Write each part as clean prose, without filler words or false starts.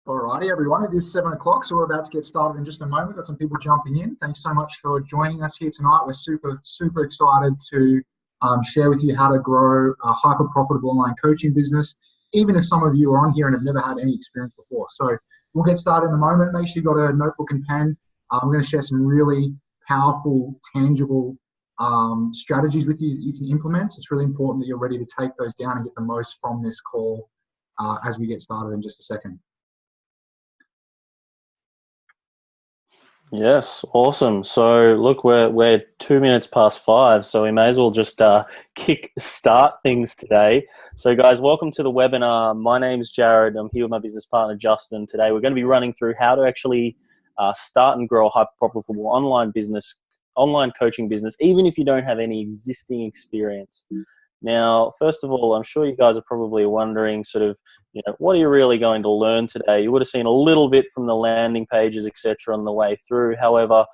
Alrighty, everyone. It is 7 o'clock, so we're about to get started in just a moment. We've got some people jumping in. Thanks so much for joining us here tonight. We're super excited to share with you how to grow a hyper profitable online coaching business, even if some of you are on here and have never had any experience before. So we'll get started in a moment. Make sure you've got a notebook and pen. I'm going to share some really powerful, tangible strategies with you that you can implement. It's really important that you're ready to take those down and get the most from this call as we get started in just a second. Yes, awesome. So look, we're 2 minutes past 5, so we may as well just kick start things today. So guys, welcome to the webinar. My name is Jared. I'm here with my business partner Justin. Today we're going to be running through how to actually start and grow a hyper profitable online coaching business, even if you don't have any existing experience. Now, first of all, I'm sure you guys are probably wondering what are you really going to learn today? You would have seen a little bit from the landing pages, etc. on the way through. However,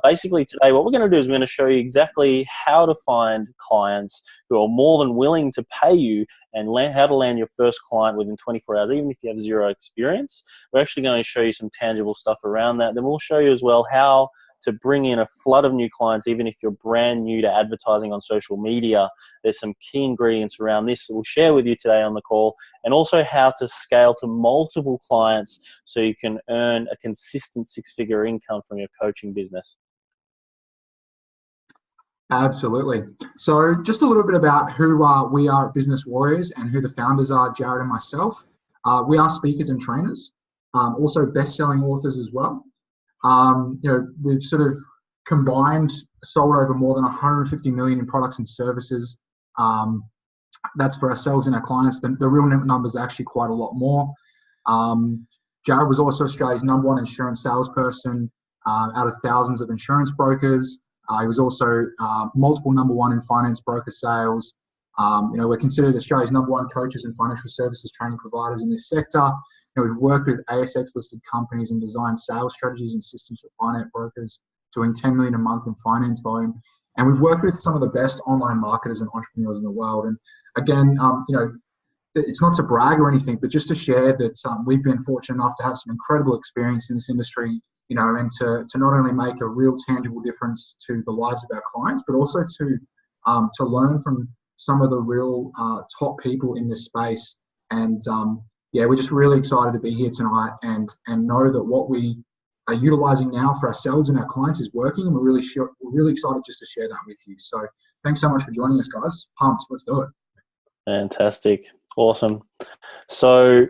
basically today, what we're going to do is we're going to show you exactly how to find clients who are more than willing to pay you and how to land your first client within 24 hours, even if you have zero experience. We're actually going to show you some tangible stuff around that. Then we'll show you as well how to bring in a flood of new clients, even if you're brand new to advertising on social media. There's some key ingredients around this that we'll share with you today on the call, and also how to scale to multiple clients so you can earn a consistent six-figure income from your coaching business. Absolutely. So just a little bit about who we are at Business Warriors and who the founders are, Jared and myself. We are speakers and trainers, also best-selling authors as well. We've sort of combined, sold over more than 150 million in products and services. That's for ourselves and our clients. The real numbers are actually quite a lot more. Jared was also Australia's #1 insurance salesperson out of thousands of insurance brokers. He was also multiple #1 in finance broker sales. We're considered Australia's #1 coaches and financial services training providers in this sector. We've worked with ASX-listed companies and designed sales strategies and systems for finance brokers, doing 10 million a month in finance volume. And we've worked with some of the best online marketers and entrepreneurs in the world. And again, it's not to brag or anything, but just to share that we've been fortunate enough to have some incredible experience in this industry, and to not only make a real tangible difference to the lives of our clients, but also to learn from some of the real top people in this space. And we're just really excited to be here tonight and know that what we are utilizing now for ourselves and our clients is working. And we're really excited just to share that with you. So thanks so much for joining us, guys. Pumped. Let's do it. Fantastic. Awesome. So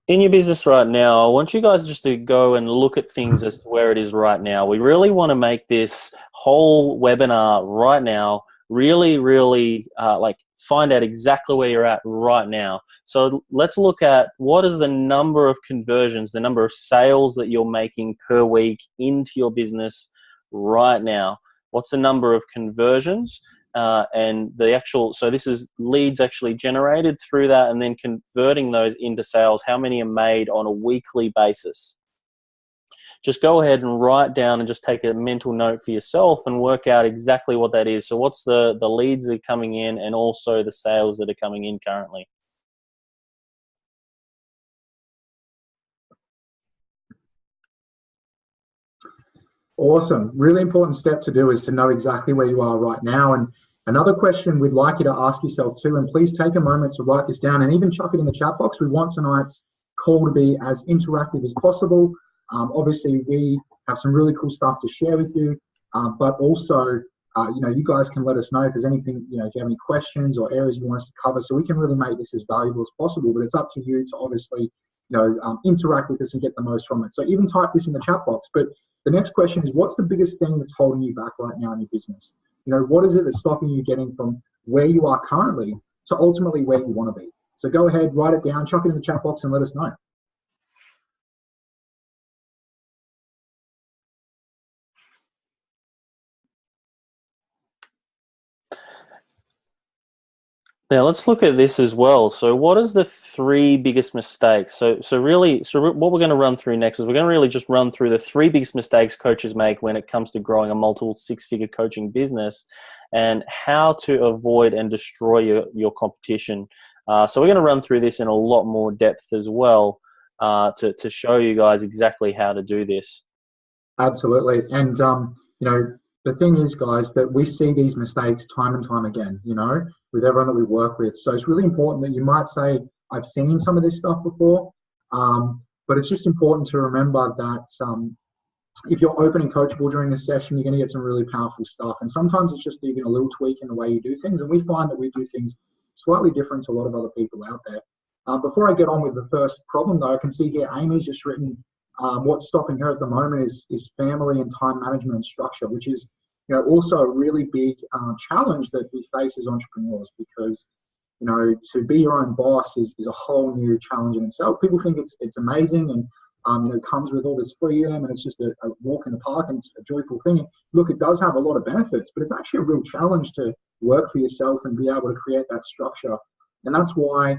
in your business right now, I want you guys just to go and look at things as to where it is right now. We really want to make this whole webinar right now really find out exactly where you're at right now. So let's look at what is the number of conversions, the number of sales that you're making per week into your business right now. What's the number of conversions and the actual, so this is leads actually generated through that and then converting those into sales. How many are made on a weekly basis? Just go ahead and write down and just take a mental note for yourself and work out exactly what that is. So what's the leads that are coming in and also the sales that are coming in currently? Awesome. Really important step to do is to know exactly where you are right now. And another question we'd like you to ask yourself too, and please take a moment to write this down and even chuck it in the chat box. We want tonight's call to be as interactive as possible. Obviously, we have some really cool stuff to share with you, but also, you guys can let us know if there's anything, if you have any questions or areas you want us to cover, so we can really make this as valuable as possible. But it's up to you to obviously, interact with us and get the most from it. So even type this in the chat box. But the next question is, what's the biggest thing that's holding you back right now in your business? What is it that's stopping you getting from where you are currently to ultimately where you want to be? So go ahead, write it down, chuck it in the chat box, and let us know. Now let's look at this as well. So what is the 3 biggest mistakes? So what we're going to run through next is we're going to really just run through the 3 biggest mistakes coaches make when it comes to growing a multiple six-figure coaching business and how to avoid and destroy your competition. So we're going to run through this in a lot more depth as well. to show you guys exactly how to do this. Absolutely. And, the thing is, guys, that we see these mistakes time and time again, with everyone that we work with. So it's really important that you might say, I've seen some of this stuff before, but it's just important to remember that if you're open and coachable during this session, you're going to get some really powerful stuff. And sometimes it's just even a little tweak in the way you do things. And we find that we do things slightly different to a lot of other people out there. Before I get on with the first problem, though, I can see here Amy's just written, what's stopping her at the moment is family and time management and structure, which is also a really big challenge that we face as entrepreneurs, because to be your own boss is a whole new challenge in itself. People think it's amazing and comes with all this freedom and it's just a walk in the park and it's a joyful thing. And look, it does have a lot of benefits, but it's actually a real challenge to work for yourself and be able to create that structure. And that's why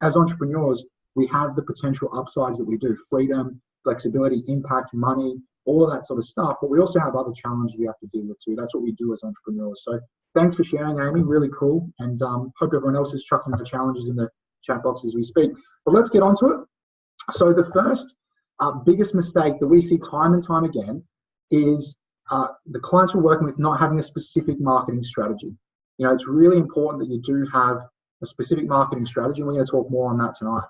as entrepreneurs, we have the potential upsides that we do: freedom, flexibility, impact, money, all of that sort of stuff. But we also have other challenges we have to deal with too. That's what we do as entrepreneurs. So thanks for sharing, Amy. Really cool. And hope everyone else is chucking their challenges in the chat box as we speak. But let's get on to it. So the first biggest mistake that we see time and time again is the clients we're working with not having a specific marketing strategy. It's really important that you do have a specific marketing strategy, and we're going to talk more on that tonight.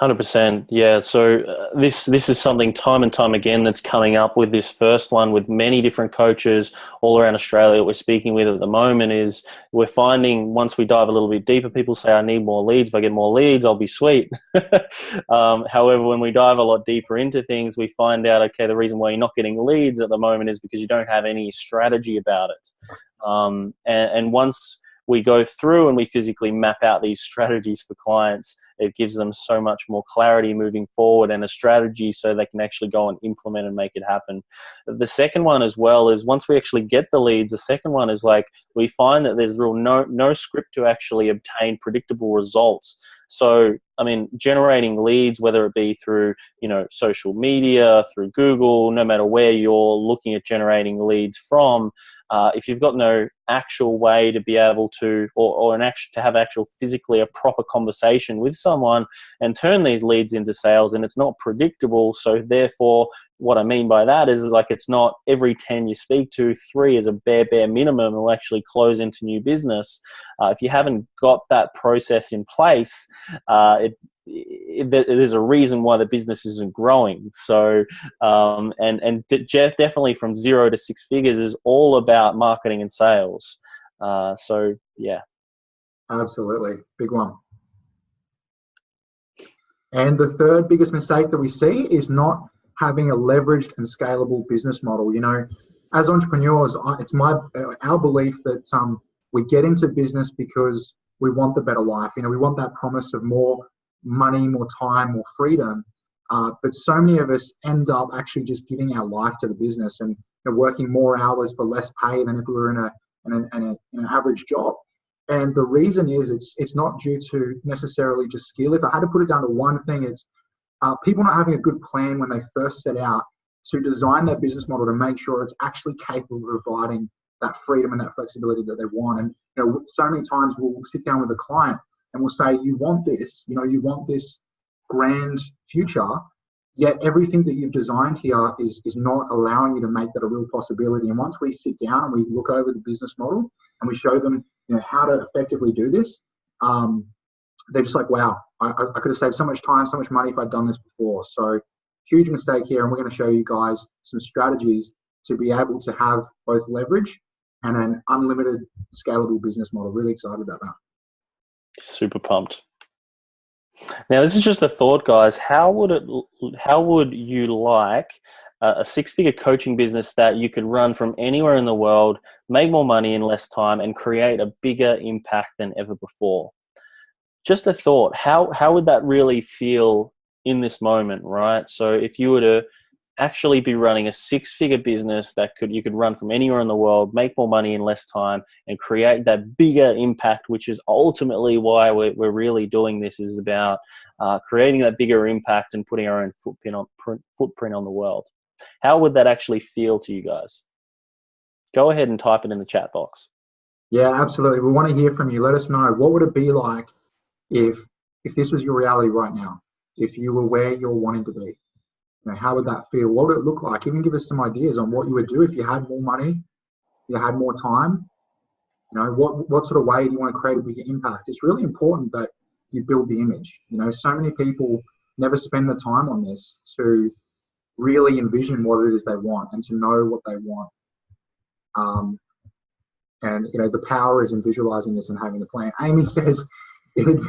100%. Yeah. So this is something time and time again that's coming up with this first one with many different coaches all around Australia that we're speaking with at the moment. Is we're finding once we dive a little bit deeper, people say, I need more leads. If I get more leads, I'll be sweet. However, when we dive a lot deeper into things, we find out, okay, the reason why you're not getting leads at the moment is because you don't have any strategy about it. And once we go through and we physically map out these strategies for clients, it gives them so much more clarity moving forward and a strategy so they can actually go and implement and make it happen. The second one as well is once we actually get the leads, the second one is like we find that there's real no script to actually obtain predictable results. So, I mean, generating leads, whether it be through, social media, through Google, no matter where you're looking at generating leads from, if you've got no actual way to be able to, or to have actual physically a proper conversation with someone and turn these leads into sales, and it's not predictable. So therefore, what I mean by that is like it's not every 10 you speak to, 3 is a bare minimum will actually close into new business. If you haven't got that process in place, there's a reason why the business isn't growing. So, definitely from 0 to 6 figures is all about marketing and sales. So, yeah. Absolutely. Big one. And the third biggest mistake that we see is not having a leveraged and scalable business model. As entrepreneurs, it's our belief that we get into business because we want the better life. We want that promise of more money, more time, more freedom. But so many of us end up actually just giving our life to the business and working more hours for less pay than if we were in an average job. And the reason is it's not due to necessarily just skill. If I had to put it down to one thing, it's people not having a good plan when they first set out to design their business model to make sure it's actually capable of providing that freedom and that flexibility that they want. And so many times we'll sit down with a client and we'll say, you want this, you want this grand future, yet everything that you've designed here is not allowing you to make that a real possibility. And once we sit down and we look over the business model and we show them how to effectively do this, they're just like, wow, I could have saved so much time, so much money if I'd done this before. So huge mistake here. And we're going to show you guys some strategies to be able to have both leverage and an unlimited scalable business model. Really excited about that. Super pumped. Now, this is just a thought, guys. How would you like a 6-figure coaching business that you could run from anywhere in the world, make more money in less time, and create a bigger impact than ever before? Just a thought. How would that really feel in this moment, right? So if you were to actually be running a 6-figure business that you could run from anywhere in the world, make more money in less time, and create that bigger impact, which is ultimately why we're really doing this, is about creating that bigger impact and putting our own footprint on the world. How would that actually feel to you guys? Go ahead and type it in the chat box. Yeah, absolutely. We want to hear from you. Let us know. What would it be like if if this was your reality right now, if you were where you're wanting to be, how would that feel? What would it look like? Even give us some ideas on what you would do if you had more money, you had more time. What sort of way do you want to create a bigger impact? It's really important that you build the image. So many people never spend the time on this to really envision what it is they want and to know what they want. And the power is in visualizing this and having the plan. Amy says it'd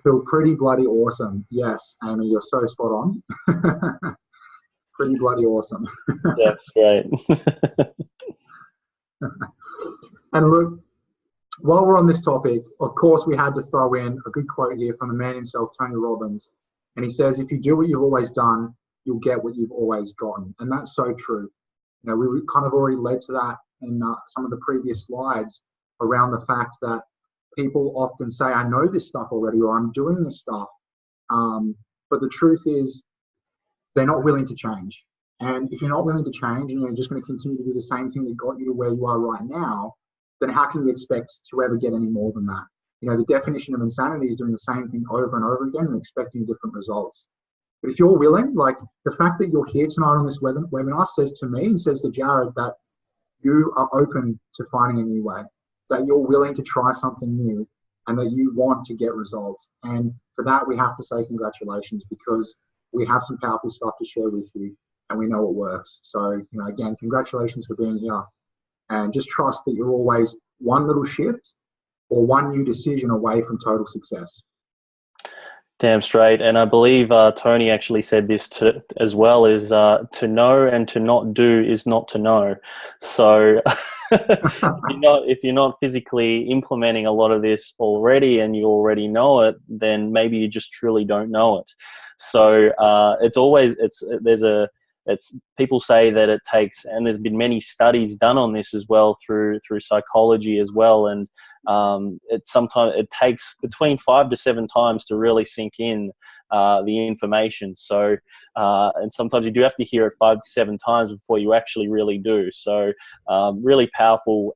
feel pretty bloody awesome. Yes, Amy, you're so spot on. Pretty bloody awesome. That's great. And look, while we're on this topic, of course, we had to throw in a good quote here from the man himself, Tony Robbins. And he says, if you do what you've always done, you'll get what you've always gotten. And that's so true. We kind of already led to that in some of the previous slides around the fact that people often say, I know this stuff already, or I'm doing this stuff. But the truth is, they're not willing to change. And if you're not willing to change and you're just going to continue to do the same thing that got you to where you are right now, then how can you expect to ever get any more than that? The definition of insanity is doing the same thing over and over again and expecting different results. But if you're willing, like the fact that you're here tonight on this webinar says to me and says to Jared that you are open to finding a new way, that you're willing to try something new, and that you want to get results. And for that, we have to say congratulations, because we have some powerful stuff to share with you and we know it works. So, again, congratulations for being here. And just trust that you're always one little shift or one new decision away from total success. Damn straight. And I believe Tony actually said this as well, is to know and to not do is not to know. So if you're not physically implementing a lot of this already and you already know it, then maybe you just truly don't know it. So people say that it takes, and there's been many studies done on this as well through psychology as well, and it takes between 5 to 7 times to really sink in the information. So and sometimes you do have to hear it 5 to 7 times before you actually really do. So really powerful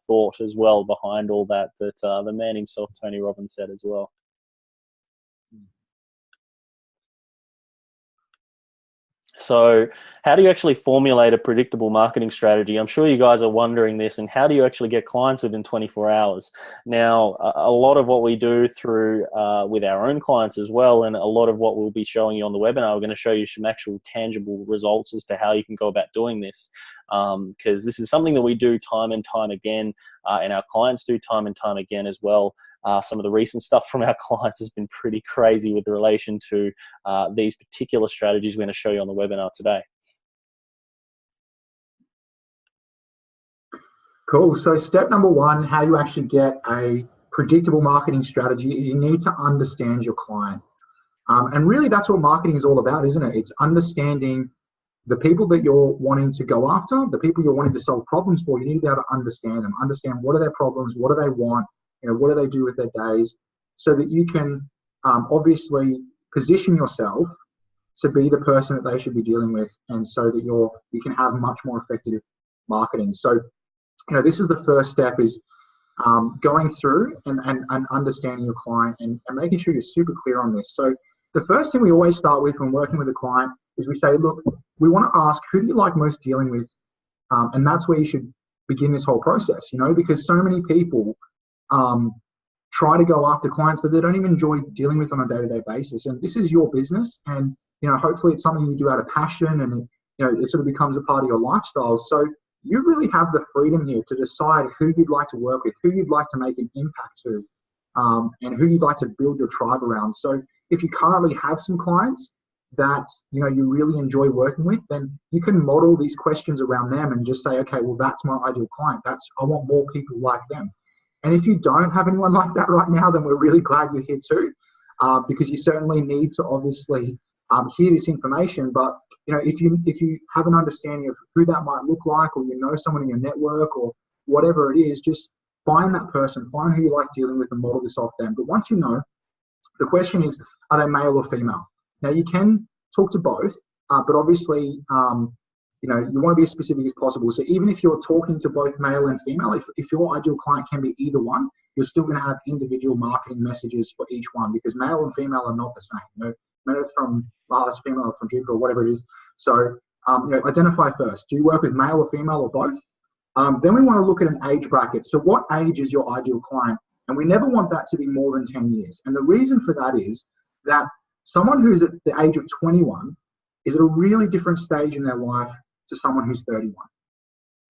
thought as well behind all that the man himself, Tony Robbins, said as well. So how do you actually formulate a predictable marketing strategy? I'm sure you guys are wondering this, and how do you actually get clients within 24 hours? Now, a lot of what we do through with our own clients as well, and a lot of what we'll be showing you on the webinar, we're going to show you some actual tangible results as to how you can go about doing this. Because this is something that we do time and time again, and our clients do time and time again as well. Some of the recent stuff from our clients has been pretty crazy with relation to these particular strategies we're going to show you on the webinar today. Cool. So step number 1, how you actually get a predictable marketing strategy, is you need to understand your client. And really that's what marketing is all about, isn't it? It's understanding the people that you're wanting to go after, the people you're wanting to solve problems for. You need to be able to understand them, understand what are their problems, what do they want, what do they do with their days, so that you can obviously position yourself to be the person that they should be dealing with, and so that you can have much more effective marketing. So, this is the first step, is going through and understanding your client and making sure you're super clear on this. So the first thing we always start with when working with a client is we say, look, we want to ask, who do you like most dealing with? And that's where you should begin this whole process, because so many people try to go after clients that they don't even enjoy dealing with on a day-to-day basis. And this is your business, and hopefully it's something you do out of passion, and it sort of becomes a part of your lifestyle. So you really have the freedom here to decide who you'd like to work with, who you'd like to make an impact to, and who you'd like to build your tribe around. So if you currently have some clients that you really enjoy working with, then you can model these questions around them and just say, okay, well, that's my ideal client. I want more people like them. And if you don't have anyone like that right now, then we're really glad you're here too, because you certainly need to obviously hear this information. But if you have an understanding of who that might look like, or someone in your network or whatever it is, just find that person, find who you like dealing with, and model this off them. But once the question is, are they male or female? Now you can talk to both, but obviously you want to be as specific as possible. So even if you're talking to both male and female, if your ideal client can be either one, you're still going to have individual marketing messages for each one, because male and female are not the same. Male from Mars, female from Jupiter, or whatever it is. So identify first. Do you work with male or female or both? Then we want to look at an age bracket. So what age is your ideal client? And we never want that to be more than 10 years. And the reason for that is that someone who's at the age of 21 is at a really different stage in their life to someone who's 31.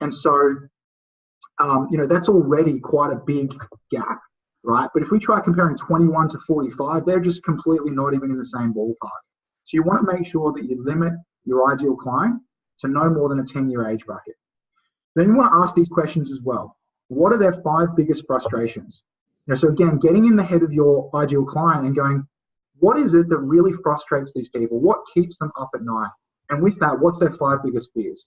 And so, that's already quite a big gap, right? But if we try comparing 21 to 45, they're just completely not even in the same ballpark. So you want to make sure that you limit your ideal client to no more than a 10-year age bracket. Then you want to ask these questions as well. What are their 5 biggest frustrations? So again, getting in the head of your ideal client and going, what is it that really frustrates these people? What keeps them up at night? And with that, what's their 5 biggest fears?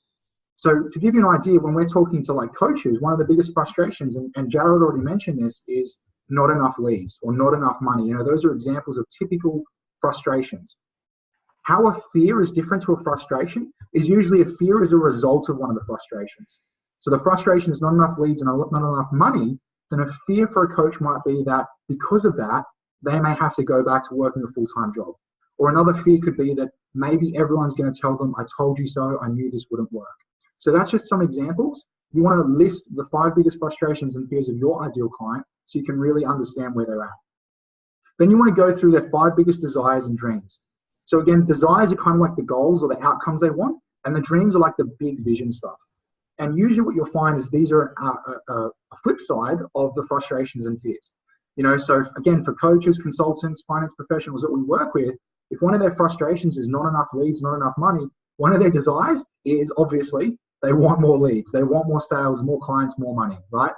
So to give you an idea, when we're talking to like coaches, one of the biggest frustrations, and Jared already mentioned this, is not enough leads or not enough money. Those are examples of typical frustrations. How a fear is different to a frustration is usually a fear as a result of one of the frustrations. So the frustration is not enough leads and not enough money. Then a fear for a coach might be that because of that, they may have to go back to working a full-time job. Or another fear could be that maybe everyone's going to tell them, I told you so, I knew this wouldn't work. So that's just some examples. You want to list the 5 biggest frustrations and fears of your ideal client so you can really understand where they're at. Then you want to go through their 5 biggest desires and dreams. So again, desires are kind of like the goals or the outcomes they want, and the dreams are like the big vision stuff. And usually what you'll find is these are a flip side of the frustrations and fears. So again, for coaches, consultants, finance professionals that we work with, if one of their frustrations is not enough leads, not enough money, one of their desires is obviously they want more leads, they want more sales, more clients, more money, right?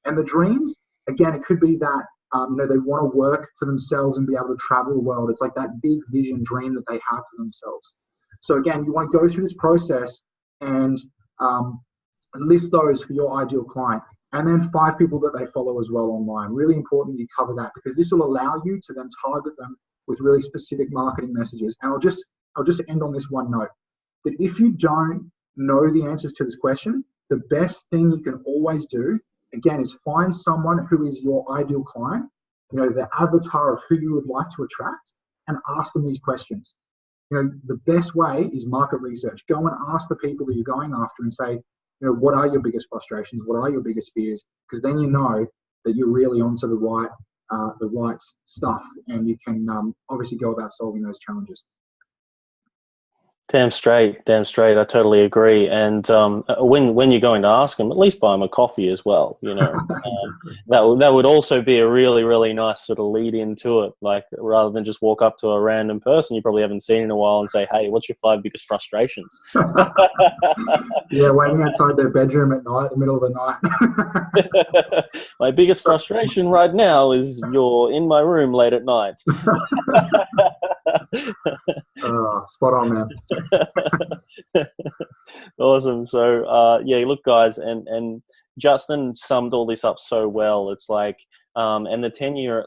And the dreams, again, it could be that they want to work for themselves and be able to travel the world. It's like that big vision dream that they have for themselves. So again, you want to go through this process and list those for your ideal client. And then 5 people that they follow as well online. Really important that you cover that, because this will allow you to then target them with really specific marketing messages. And I'll just end on this one note, that if you don't know the answers to this question, the best thing you can always do, again, is find someone who is your ideal client, the avatar of who you would like to attract, and ask them these questions. The best way is market research. Go and ask the people that you're going after and say, what are your biggest frustrations? What are your biggest fears? Because then you know that you're really onto the right stuff, and you can obviously go about solving those challenges. Damn straight. I totally agree. And when you're going to ask them, at least buy them a coffee as well. That would also be a really, really nice sort of lead into it. Like, rather than just walk up to a random person you probably haven't seen in a while and say, "Hey, what's your 5 biggest frustrations?" Yeah, waiting outside their bedroom at night, in the middle of the night. My biggest frustration right now is you're in my room late at night. Spot on, man. Awesome. So look, guys, and Justin summed all this up so well. It's like, and the 10-year,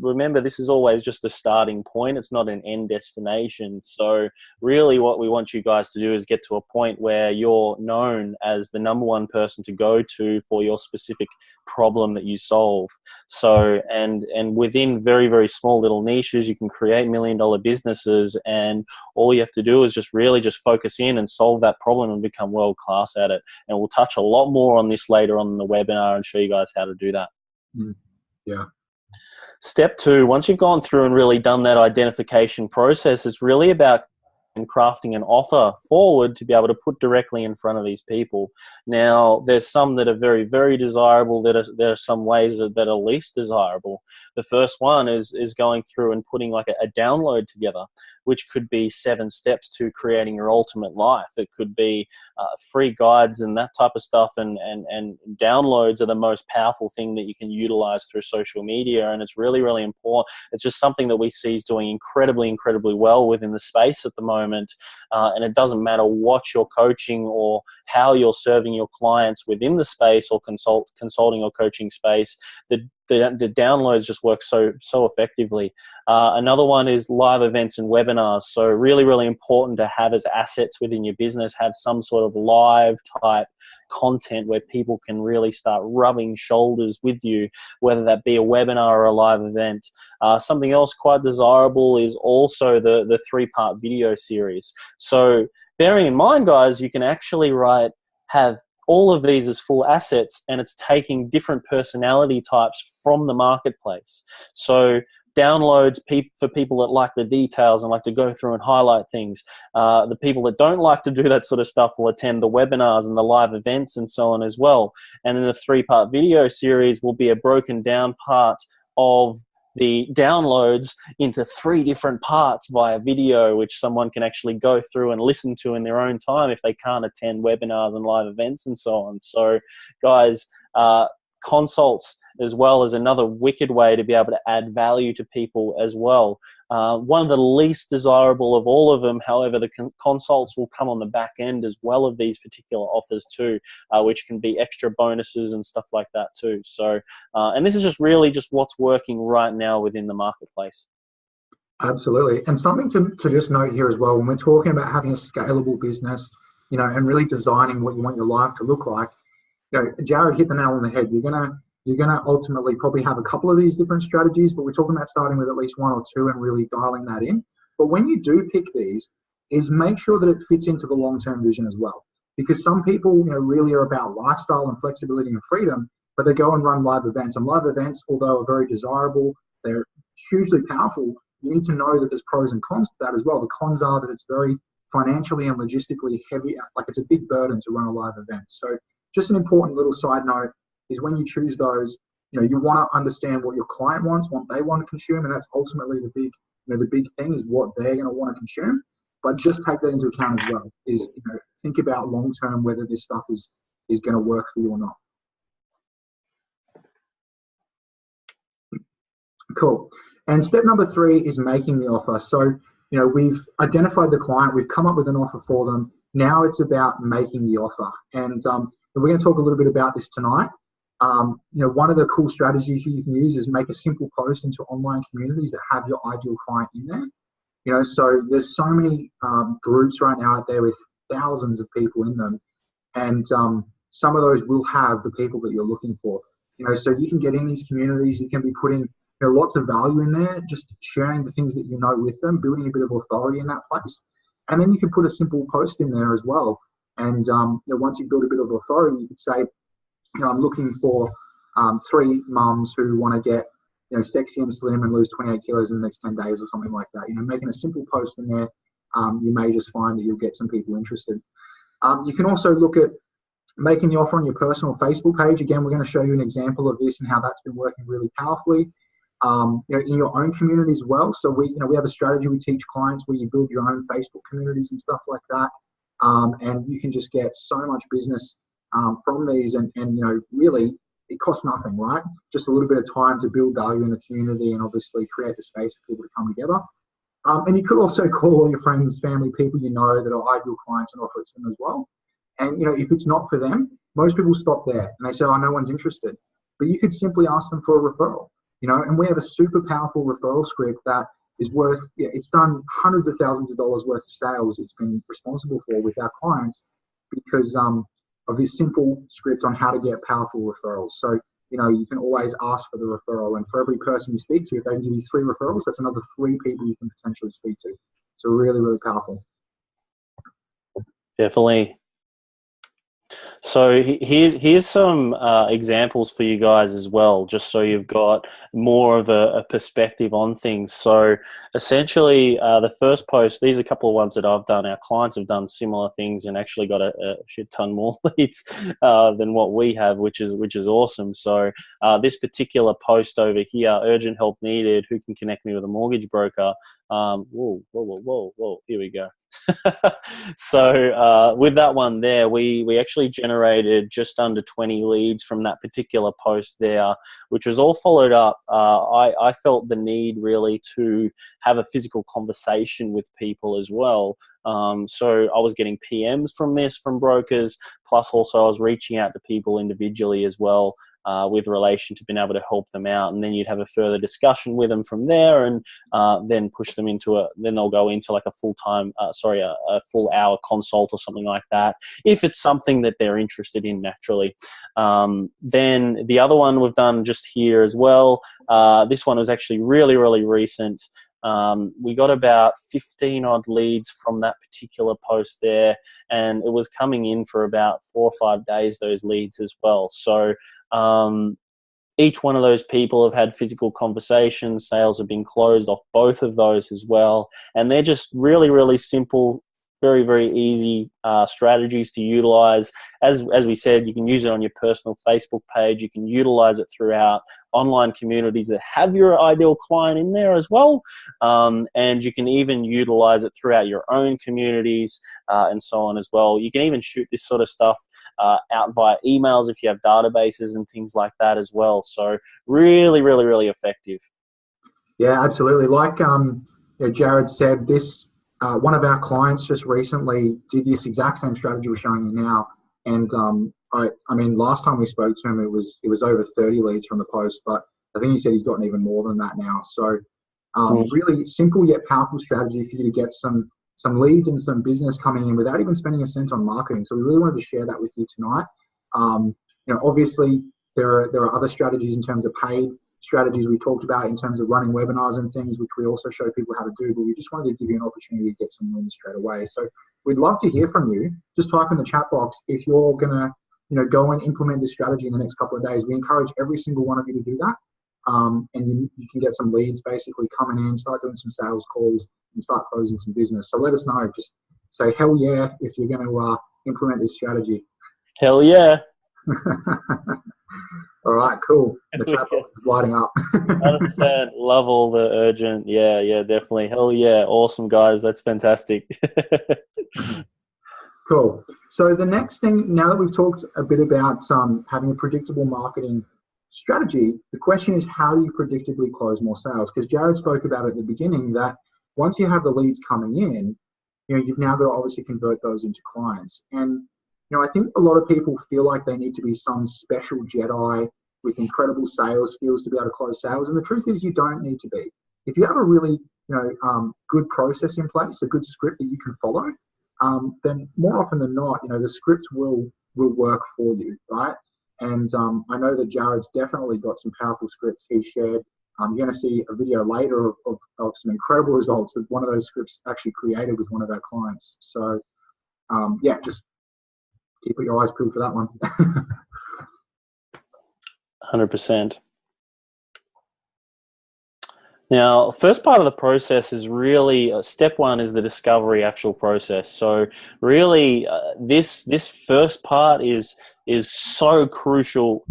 remember, this is always just a starting point. It's not an end destination. So really what we want you guys to do is get to a point where you're known as the number 1 person to go to for your specific problem that you solve. So, and within very, very small little niches, you can create $1 million businesses, and all you have to do is just really just focus in and solve that problem and become world class at it. And we'll touch a lot more on this later on in the webinar and show you guys how to do that. Yeah. Step 2, once you've gone through and really done that identification process, it's really about crafting an offer forward to be able to put directly in front of these people. Now, there's some that are very, very desirable. There are some ways that are least desirable. The first one is going through and putting like a download together, which could be 7 steps to creating your ultimate life. It could be free guides and that type of stuff, and downloads are the most powerful thing that you can utilize through social media, and it's really, really important. It's just something that we see is doing incredibly, incredibly well within the space at the moment, and it doesn't matter what you're coaching or how you're serving your clients within the space or consulting or coaching space. The the downloads just work so effectively. Another one is live events and webinars. So really, really important to have as assets within your business, have some sort of live type content where people can really start rubbing shoulders with you, whether that be a webinar or a live event. Something else quite desirable is also the 3-part video series. So bearing in mind, guys, you can actually have all of these as full assets, and it's taking different personality types from the marketplace. So downloads for people that like the details and like to go through and highlight things. The people that don't like to do that sort of stuff will attend the webinars and the live events and so on as well. And then the 3-part video series will be a broken down part of the downloads into 3 different parts via video, which someone can actually go through and listen to in their own time if they can't attend webinars and live events and so on. So guys, consults as well is another wicked way to be able to add value to people as well. One of the least desirable of all of them, however, the consults will come on the back end as well of these particular offers too, which can be extra bonuses and stuff like that too. So, and this is just really just what's working right now within the marketplace. Absolutely. And something to just note here as well, when we're talking about having a scalable business, and really designing what you want your life to look like, Jared hit the nail on the head. You're gonna ultimately probably have a couple of these different strategies, but we're talking about starting with at least 1 or 2 and really dialing that in. But when you do pick these, is make sure that it fits into the long-term vision as well. Because some people, really are about lifestyle and flexibility and freedom, but they go and run live events. And live events, although are very desirable, they're hugely powerful. You need to know that there's pros and cons to that as well. The cons are that it's very financially and logistically heavy, like it's a big burden to run a live event. So just an important little side note is when you choose those, you want to understand what your client wants, what they want to consume, and that's ultimately the big thing is what they're going to want to consume. But just take that into account as well. Is think about long term whether this stuff is going to work for you or not. Cool. And step number 3 is making the offer. So we've identified the client, we've come up with an offer for them. Now it's about making the offer, and we're going to talk a little bit about this tonight. One of the cool strategies you can use is make a simple post into online communities that have your ideal client in there. So there's so many groups right now out there with thousands of people in them, and some of those will have the people that you're looking for. So you can get in these communities, you can be putting lots of value in there, just sharing the things that you know with them, building a bit of authority in that place, and then you can put a simple post in there as well. And once you build a bit of authority, you could say, I'm looking for 3 mums who want to get sexy and slim and lose 28 kilos in the next 10 days or something like that. Making a simple post in there, you may just find that you'll get some people interested. You can also look at making the offer on your personal Facebook page. Again, we're going to show you an example of this and how that's been working really powerfully. In your own community as well. So we have a strategy we teach clients where you build your own Facebook communities and stuff like that. And you can just get so much business from these, and really it costs nothing, right? Just a little bit of time to build value in the community and obviously create the space for people to come together. And you could also call all your friends, family, people that are ideal clients and offer it to them as well. And if it's not for them, most people stop there and they say, oh, no one's interested. But you could simply ask them for a referral, and we have a super powerful referral script that is worth, it's done hundreds of thousands of dollars worth of sales it's been responsible for with our clients because of this simple script on how to get powerful referrals. So, you can always ask for the referral, and for every person you speak to, if they give you 3 referrals, that's another 3 people you can potentially speak to. So really, really powerful. Definitely. So here's some examples for you guys as well, just so you've got more of a perspective on things. So essentially, the first post, these are a couple of ones that I've done. Our clients have done similar things and actually got a shit ton more leads than what we have, which is awesome. So this particular post over here, urgent help needed, who can connect me with a mortgage broker? Whoa, here we go. So with that one there, we actually generated just under 20 leads from that particular post there, which was all followed up. I felt the need really to have a physical conversation with people as well. So I was getting PMs from brokers, plus also I was reaching out to people individually as well. with relation to being able to help them out. And then you'd have a further discussion with them from there, and then push them into then they'll go into like a full-time, a full hour consult or something like that, if it's something that they're interested in naturally. Then the other one we've done just here as well, this one was actually really, really recent. We got about 15 odd leads from that particular post there, and it was coming in for about 4 or 5 days, those leads as well. So each one of those people have had physical conversations. Sales have been closed off both of those as well, and they're just really, really simple, very, very easy strategies to utilize. As we said, you can use it on your personal Facebook page. You can utilize it throughout online communities that have your ideal client in there as well. And you can even utilize it throughout your own communities and so on as well. You can even shoot this sort of stuff out via emails if you have databases and things like that as well. So really, really, really effective. Yeah, absolutely. Like Jared said, this one of our clients just recently did this exact same strategy we're showing you now. And I mean, last time we spoke to him, it was over 30 leads from the post, but I think he said he's gotten even more than that now. So really simple yet powerful strategy for you to get some leads and some business coming in without even spending a cent on marketing. So we really wanted to share that with you tonight. Obviously there are other strategies in terms of paid strategies we talked about in terms of running webinars and things, which we also show people how to do, but we just wanted to give you an opportunity to get some wins straight away. So we'd love to hear from you. Just type in the chat box if you're gonna go and implement this strategy in the next couple of days. We encourage every single one of you to do that, and you can get some leads basically coming in, start doing some sales calls and start closing some business. So let us know. Just say hell yeah if you're going to implement this strategy. Hell yeah. All right, cool. The chat box is lighting up. Understand. Love all the urgent. Yeah, definitely. Hell yeah. Awesome, guys. That's fantastic. Cool. So the next thing, now that we've talked a bit about having a predictable marketing strategy, the question is, how do you predictably close more sales? Because Jared spoke about it at the beginning that once you have the leads coming in, you've now got to obviously convert those into clients. And I think a lot of people feel like they need to be some special Jedi with incredible sales skills to be able to close sales. And the truth is, you don't need to be. If you have a really, good process in place, a good script that you can follow, then more often than not, the script will work for you, right? And I know that Jared's definitely got some powerful scripts he shared. You're going to see a video later of some incredible results that one of those scripts actually created with one of our clients. So, just keep your eyes peeled for that one. 100%. Now, first part of the process is really, step one is the discovery actual process. So really, this first part is so crucial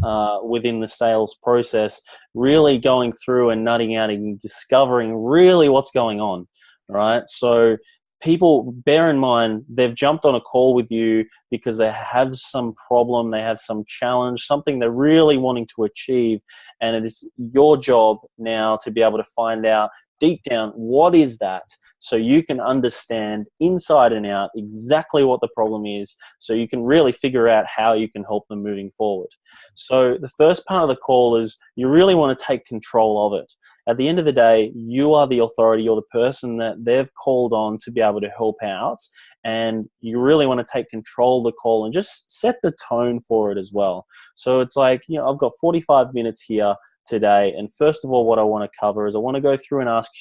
within the sales process, really going through and nutting out and discovering really what's going on, right? So people, bear in mind, they've jumped on a call with you because they have some problem, they have some challenge, something they're really wanting to achieve, and it is your job now to be able to find out deep down what is that, so you can understand inside and out exactly what the problem is, so you can really figure out how you can help them moving forward. So the first part of the call is you really want to take control of it. At the end of the day, you are the authority, you're the person that they've called on to be able to help out, and you really want to take control of the call and just set the tone for it as well. So it's like, I've got 45 minutes here today, and first of all, what I want to cover is I want to go through and ask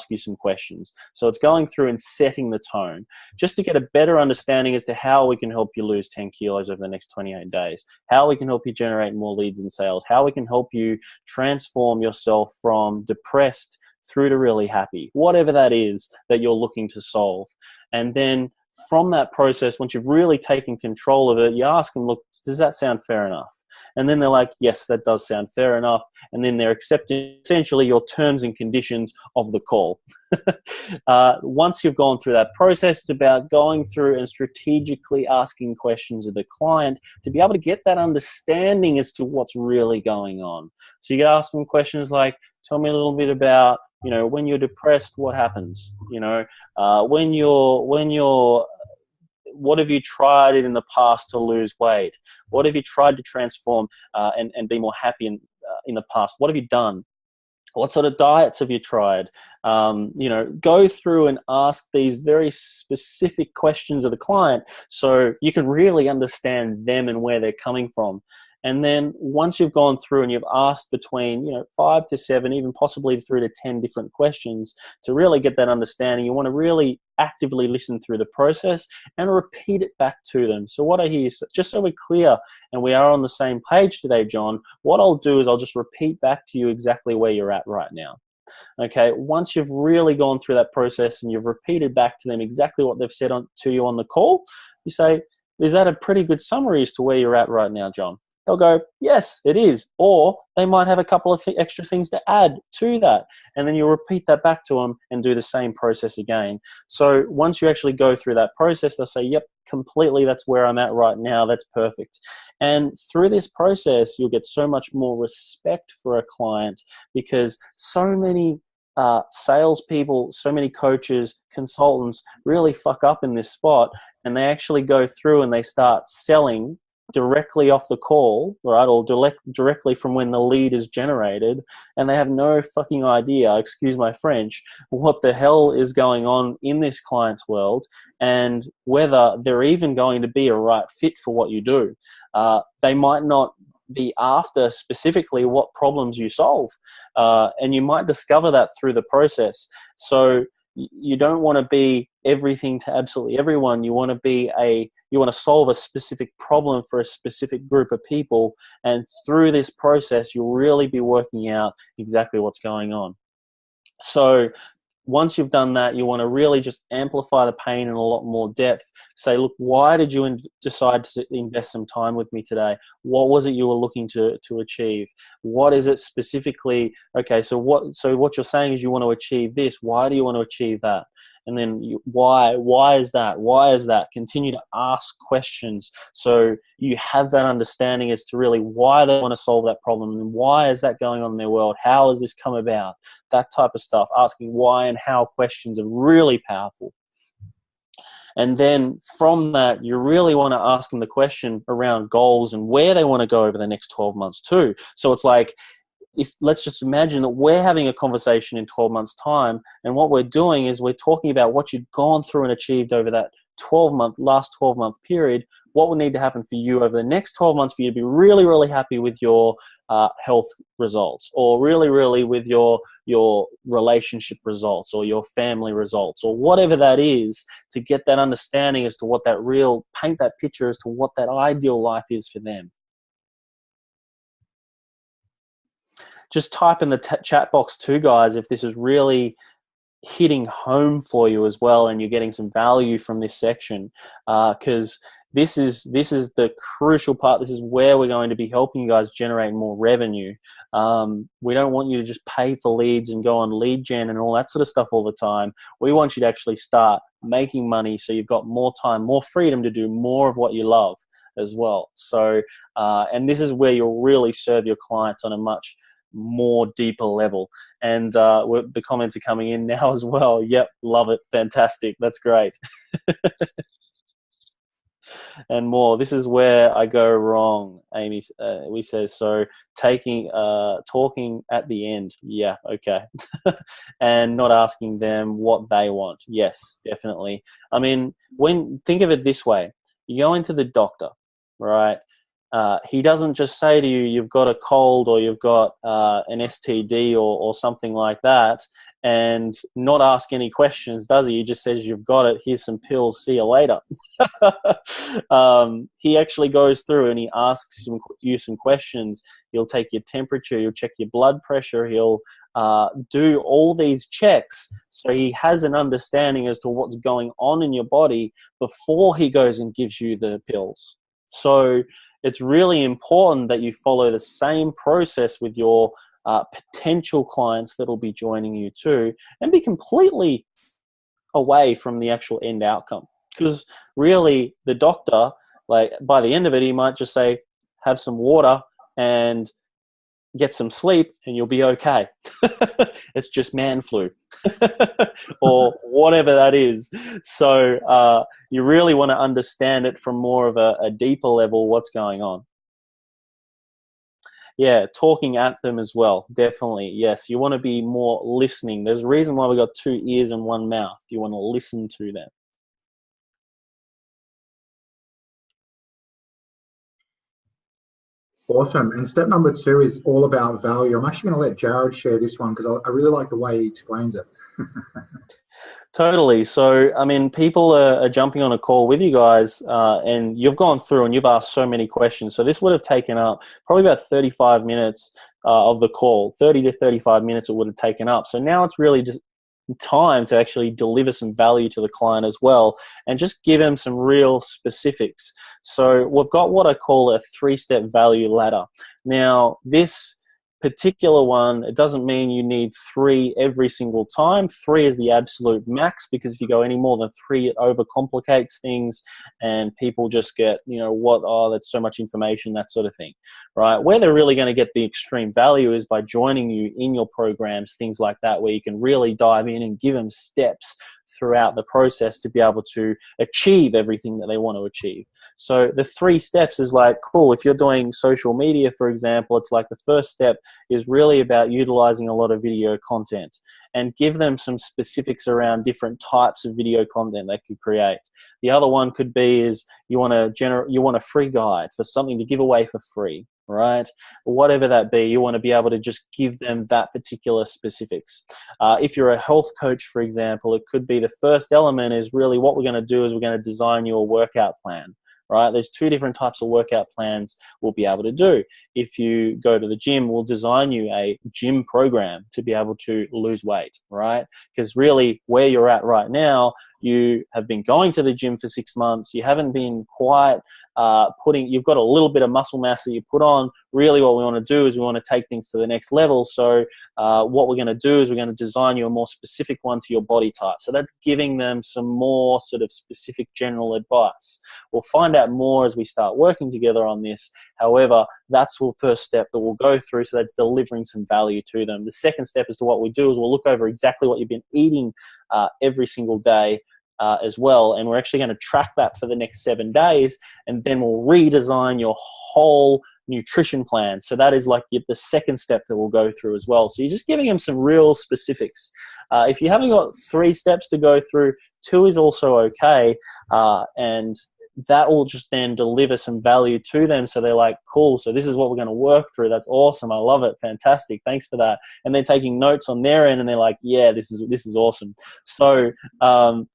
you some questions. So it's going through and setting the tone just to get a better understanding as to how we can help you lose 10 kilos over the next 28 days, how we can help you generate more leads and sales, how we can help you transform yourself from depressed through to really happy, whatever that is that you're looking to solve. And then from that process, once you've really taken control of it, you ask them, look, does that sound fair enough? And then they're like, yes, that does sound fair enough. And then they're accepting essentially your terms and conditions of the call. Once you've gone through that process, it's about going through and strategically asking questions of the client to be able to get that understanding as to what's really going on. So you can ask them questions like, tell me a little bit about, when you're depressed, what happens? When you're what have you tried in the past to lose weight? What have you tried to transform and be more happy in the past? What have you done? What sort of diets have you tried? Go through and ask these very specific questions of the client so you can really understand them and where they're coming from. And then once you've gone through and you've asked between 5 to 7, even possibly through to 10 different questions to really get that understanding, you want to really actively listen through the process and repeat it back to them. So what I hear is, just so we're clear and we are on the same page today, John, what I'll do is I'll just repeat back to you exactly where you're at right now. Okay, once you've really gone through that process and you've repeated back to them exactly what they've said to you on the call, you say, is that a pretty good summary as to where you're at right now, John? They'll go, yes, it is. Or they might have a couple of extra things to add to that. And then you'll repeat that back to them and do the same process again. So once you actually go through that process, they'll say, yep, completely, that's where I'm at right now. That's perfect. And through this process, you'll get so much more respect for a client, because so many salespeople, so many coaches, consultants really fuck up in this spot, and they actually go through and they start selling directly off the call, right, or directly from when the lead is generated, and they have no fucking idea, excuse my French, what the hell is going on in this client's world and whether they're even going to be a right fit for what you do. They might not be after specifically what problems you solve, and you might discover that through the process. So you don't want to be everything to absolutely everyone. You want to solve a specific problem for a specific group of people, and through this process you'll really be working out exactly what's going on. So once you've done that, you want to really just amplify the pain in a lot more depth. Say, look, why did you decide to invest some time with me today? What was it you were looking to achieve? What is it specifically? Okay, so what you're saying is you want to achieve this. Why do you want to achieve that? And then why is that? Why is that? Continue to ask questions so you have that understanding as to really why they want to solve that problem and why is that going on in their world? How has this come about? That type of stuff. Asking why and how questions are really powerful. And then from that, you really want to ask them the question around goals and where they want to go over the next 12 months too. So it's like, let's just imagine that we're having a conversation in 12 months time, and what we're doing is we're talking about what you've gone through and achieved over that last 12 month period. What would need to happen for you over the next 12 months for you to be really, really happy with your health results, or really, really with your relationship results, or your family results, or whatever that is, to get that understanding as to paint that picture as to what that ideal life is for them. Just type in the chat box too, guys, if this is really hitting home for you as well and you're getting some value from this section, because this is the crucial part. This is where we're going to be helping you guys generate more revenue. We don't want you to just pay for leads and go on lead gen and all that sort of stuff all the time. We want you to actually start making money so you've got more time, more freedom to do more of what you love as well. So, and this is where you'll really serve your clients on a much more deeper level. And the comments are coming in now as well. Yep, love it, fantastic, that's great. And more. This is where I go wrong, Amy. We says so. Talking at the end. Yeah, okay. And not asking them what they want. Yes, definitely. I mean, think of it this way: you go into the doctor, right? He doesn't just say to you, you've got a cold or you've got an STD or something like that, and not ask any questions, does he? He just says, you've got it, here's some pills, see you later. He actually goes through and he asks you some questions. He'll take your temperature, he'll check your blood pressure, he'll do all these checks so he has an understanding as to what's going on in your body before he goes and gives you the pills. So it's really important that you follow the same process with your potential clients that will be joining you too, and be completely away from the actual end outcome. Because really, the doctor, like by the end of it, he might just say, have some water and get some sleep and you'll be okay. It's just man flu or whatever that is. So you really want to understand it from more of a deeper level, what's going on. Yeah, talking at them as well. Definitely. Yes. You want to be more listening. There's a reason why we got 2 ears and 1 mouth. You want to listen to them. Awesome. And step number 2 is all about value. I'm actually going to let Jared share this one because I really like the way he explains it. Totally. So, I mean, people are jumping on a call with you guys, and you've gone through and you've asked so many questions. So this would have taken up probably about 35 minutes of the call, 30 to 35 minutes it would have taken up. So now it's really just time to actually deliver some value to the client as well and just give them some real specifics. So we've got what I call a 3-step value ladder. Now, this particular one, it doesn't mean you need 3 every single time. 3 is the absolute max, because if you go any more than 3, it overcomplicates things and people just get, that's so much information, that sort of thing, right? Where they're really going to get the extreme value is by joining you in your programs, things like that, where you can really dive in and give them steps throughout the process to be able to achieve everything that they want to achieve. So the 3 steps is like, cool, if you're doing social media, for example, it's like the first step is really about utilizing a lot of video content and give them some specifics around different types of video content they could create. The other one could be is you want a free guide for something to give away for free, right? Whatever that be, you want to be able to just give them that particular specifics. If you're a health coach, for example, it could be the first element is really what we're going to do is we're going to design you a workout plan. Right? There's 2 different types of workout plans we'll be able to do. If you go to the gym, we'll design you a gym program to be able to lose weight, right? Because really where you're at right now, you have been going to the gym for 6 months. You haven't been quite you've got a little bit of muscle mass that you put on. Really what we want to do is we want to take things to the next level. So what we're going to do is we're going to design you a more specific one to your body type. So that's giving them some more sort of specific general advice. We'll find out more as we start working together on this. However, that's the first step that we'll go through. So that's delivering some value to them. The second step is to what we do is we'll look over exactly what you've been eating every single day as well. And we're actually going to track that for the next 7 days. And then we'll redesign your whole nutrition plan. So that is like the second step that we'll go through as well. So you're just giving them some real specifics. If you haven't got 3 steps to go through, 2 is also okay. And that will just then deliver some value to them. So they're like, cool, so this is what we're going to work through. That's awesome. I love it. Fantastic. Thanks for that. And they're taking notes on their end and they're like, yeah, this is awesome. So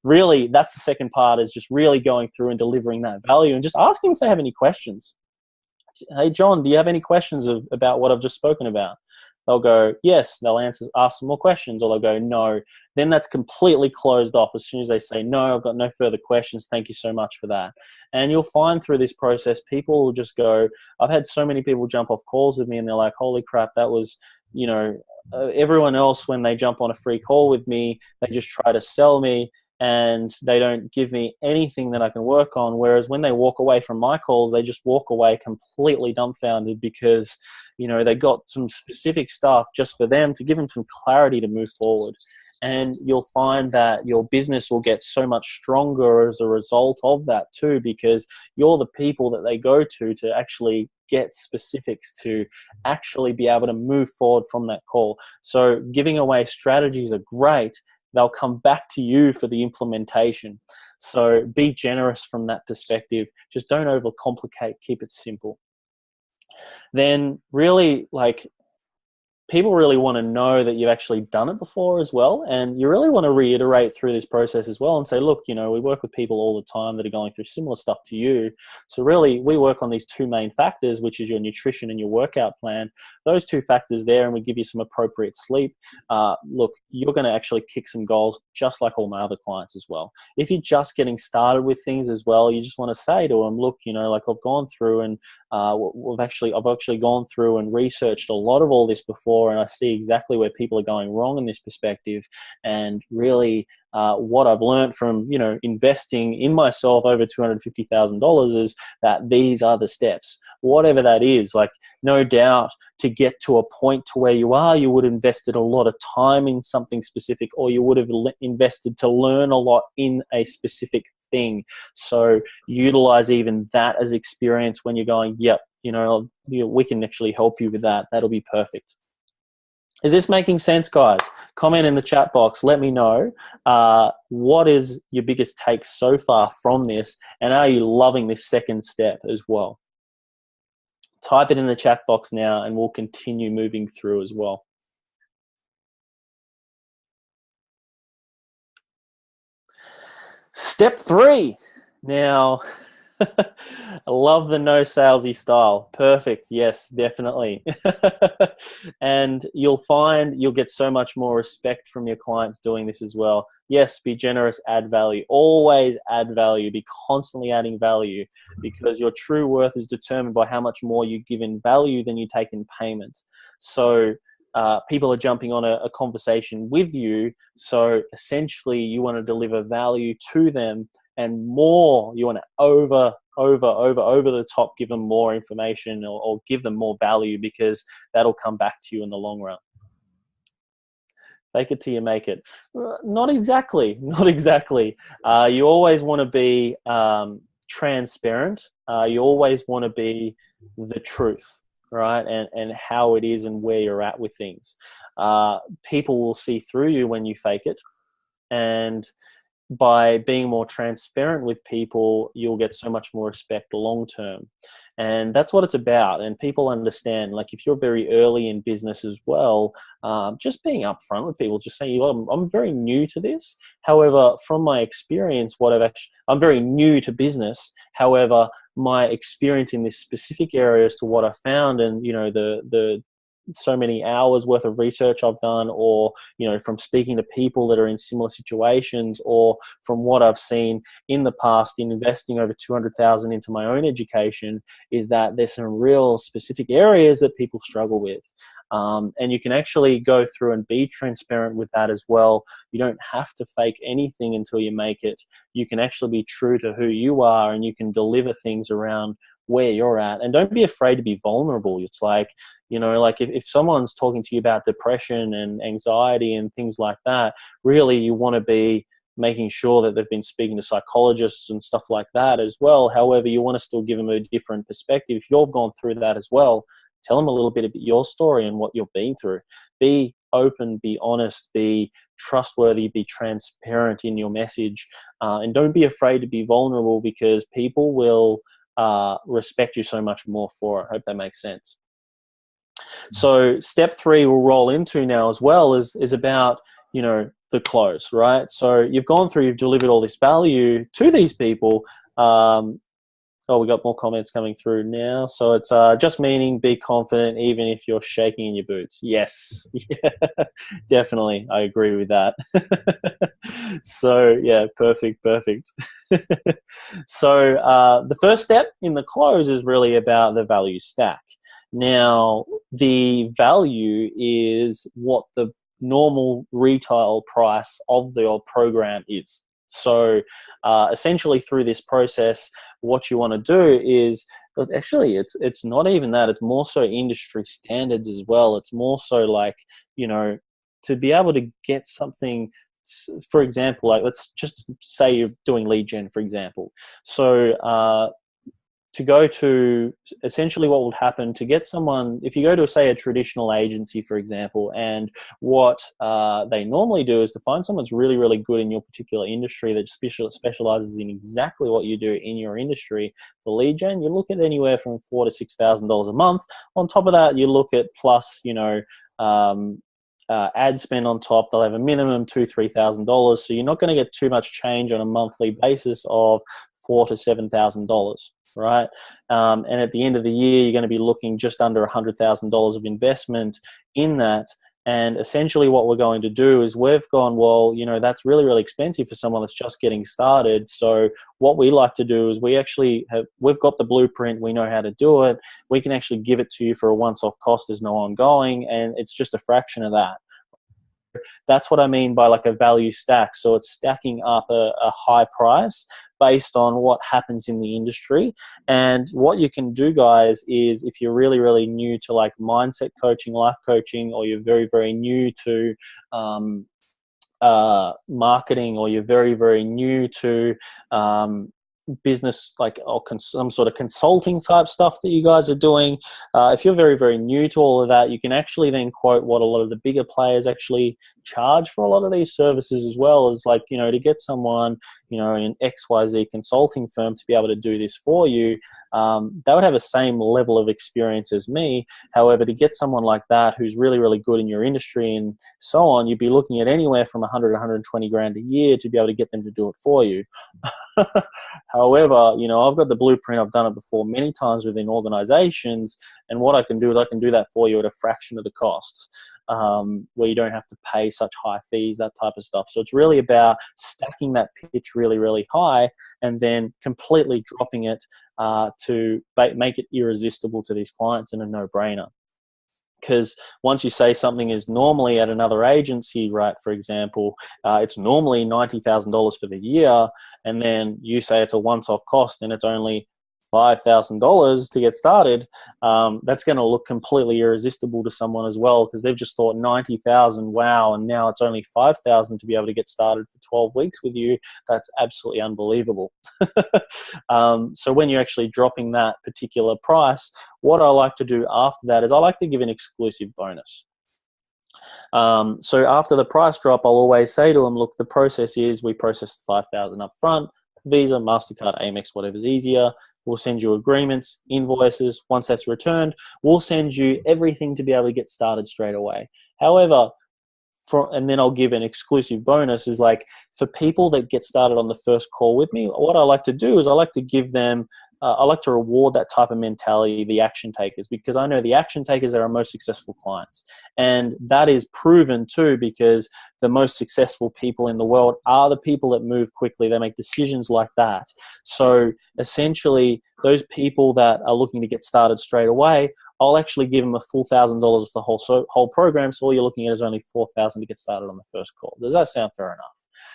really that's the second part, is just really going through and delivering that value and just asking if they have any questions. Hey, John, do you have any questions about what I've just spoken about? They'll go, yes. They'll ask some more questions, or they'll go, no. Then that's completely closed off as soon as they say, no, I've got no further questions. Thank you so much for that. And you'll find through this process, people will just go, I've had so many people jump off calls with me and they're like, holy crap, that was, everyone else, when they jump on a free call with me, they just try to sell me and they don't give me anything that I can work on. Whereas when they walk away from my calls, they just walk away completely dumbfounded because, they got some specific stuff just for them to give them some clarity to move forward. And you'll find that your business will get so much stronger as a result of that too, because you're the people that they go to actually get specifics, to actually be able to move forward from that call. So giving away strategies are great. They'll come back to you for the implementation. So be generous from that perspective. Just don't overcomplicate. Keep it simple. Then really, people really want to know that you've actually done it before as well. And you really want to reiterate through this process as well and say, look, we work with people all the time that are going through similar stuff to you. So really, we work on these 2 main factors, which is your nutrition and your workout plan. Those 2 factors there, and we give you some appropriate sleep. Look, you're going to actually kick some goals just like all my other clients as well. If you're just getting started with things as well, you just want to say to them, look, I've gone through and I've actually gone through and researched a lot of all this before. before, and I see exactly where people are going wrong in this perspective. And really, what I've learned from, investing in myself over $250,000 is that these are the steps, whatever that is. Like, no doubt, to get to a point to where you are, you would have invested a lot of time in something specific, or you would have invested to learn a lot in a specific thing. So utilize even that as experience when you're going, yep, we can actually help you with that. That'll be perfect. Is this making sense, guys? Comment in the chat box. Let me know what is your biggest take so far from this, and are you loving this second step as well? Type it in the chat box now, and we'll continue moving through as well. Step 3. Now, I love the no salesy style. Perfect. Yes, definitely. And you'll find you'll get so much more respect from your clients doing this as well. Yes, be generous, add value. Always add value. Be constantly adding value, because your true worth is determined by how much more you give in value than you take in payment. So people are jumping on a conversation with you. So essentially, you want to deliver value to them, and more, you want to over the top, give them more information, or give them more value, because that'll come back to you in the long run. Fake it till you make it. Not exactly. You always want to be transparent. You always want to be the truth, right? And how it is and where you're at with things. People will see through you when you fake it. And by being more transparent with people, you'll get so much more respect long term. And that's what it's about. And people understand, like, if you're very early in business as well, just being upfront with people, just saying, I'm very new to this. However, from my experience, I'm very new to business. However, my experience in this specific area as to what I found, and, the so many hours worth of research I've done, or, from speaking to people that are in similar situations, or from what I've seen in the past in investing over $200,000 into my own education, is that there's some real specific areas that people struggle with. And you can actually go through and be transparent with that as well. You don't have to fake anything until you make it. You can actually be true to who you are, and you can deliver things around where you're at. And don't be afraid to be vulnerable. It's like, if someone's talking to you about depression and anxiety and things like that, really you want to be making sure that they've been speaking to psychologists and stuff like that as well. However, you want to still give them a different perspective. If you've gone through that as well, tell them a little bit about your story and what you've been through. Be open, be honest, be trustworthy, be transparent in your message, and don't be afraid to be vulnerable, because people will respect you so much more for it. I hope that makes sense. So step 3 we'll roll into now as well is about, the close, right? So you've gone through, you've delivered all this value to these people. We got more comments coming through now. So it's just meaning be confident even if you're shaking in your boots. Yes, yeah, definitely. I agree with that. So yeah, perfect. So the first step in the close is really about the value stack. Now, the value is what the normal retail price of your program is. So essentially through this process, what you want to do is, actually it's not even that, it's more so industry standards as well. It's more so like, to be able to get something, for example, like let's just say you're doing lead gen, for example. So to go to, essentially what would happen to get someone, if you go to, say, a traditional agency, for example, and what they normally do is to find someone that's really, really good in your particular industry that specializes in exactly what you do in your industry. For lead gen, you look at anywhere from $4,000 to $6,000 a month. On top of that, you look at plus, ad spend on top. They'll have a minimum $2,000 to $3,000. So you're not going to get too much change on a monthly basis of $4,000 to $7,000. Right. And at the end of the year, you're going to be looking just under $100,000 of investment in that. And essentially what we're going to do is we've gone, well, you know, that's really, really expensive for someone that's just getting started. So what we like to do is we've got the blueprint, we know how to do it. We can actually give it to you for a once-off cost. There's no ongoing, and it's just a fraction of that. That's what I mean by like a value stack. So it's stacking up a high price based on what happens in the industry. And what you can do, guys, is if you're really, really new to like mindset coaching, life coaching, or you're very, very new to marketing, or you're very, very new to business, like some sort of consulting type stuff that you guys are doing, if you're very, very new to all of that, you can actually then quote what a lot of the bigger players actually charge for a lot of these services, as well as, like, you know, to get someone, you know, in XYZ consulting firm to be able to do this for you, they would have the same level of experience as me. However, to get someone like that who's really, really good in your industry and so on, you'd be looking at anywhere from 100 to 120 grand a year to be able to get them to do it for you. However, you know, I've got the blueprint. I've done it before many times within organizations, and what I can do is I can do that for you at a fraction of the cost, where you don't have to pay such high fees, that type of stuff. So it's really about stacking that pitch really, really high, and then completely dropping it to make it irresistible to these clients and a no-brainer. Because once you say something is normally at another agency, right, for example, it's normally $90,000 for the year, and then you say it's a once-off cost and it's only $5,000 to get started, that's going to look completely irresistible to someone as well, because they've just thought 90,000, wow, and now it's only 5,000 to be able to get started for 12 weeks with you. That's absolutely unbelievable. So when you're actually dropping that particular price, what I like to do after that is I like to give an exclusive bonus. So after the price drop, I'll always say to them, look, the process is we process the 5,000 up front, Visa, MasterCard, Amex, whatever's easier. We'll send you agreements, invoices. Once that's returned, we'll send you everything to be able to get started straight away. However, and then I'll give an exclusive bonus, is like for people that get started on the first call with me, what I like to do is I like to give them, I like to reward that type of mentality, the action takers, because I know the action takers are our most successful clients. And that is proven too, because the most successful people in the world are the people that move quickly. They make decisions like that. So essentially, those people that are looking to get started straight away, I'll actually give them a full $1,000 for the whole program. So all you're looking at is only $4,000 to get started on the first call. Does that sound fair enough?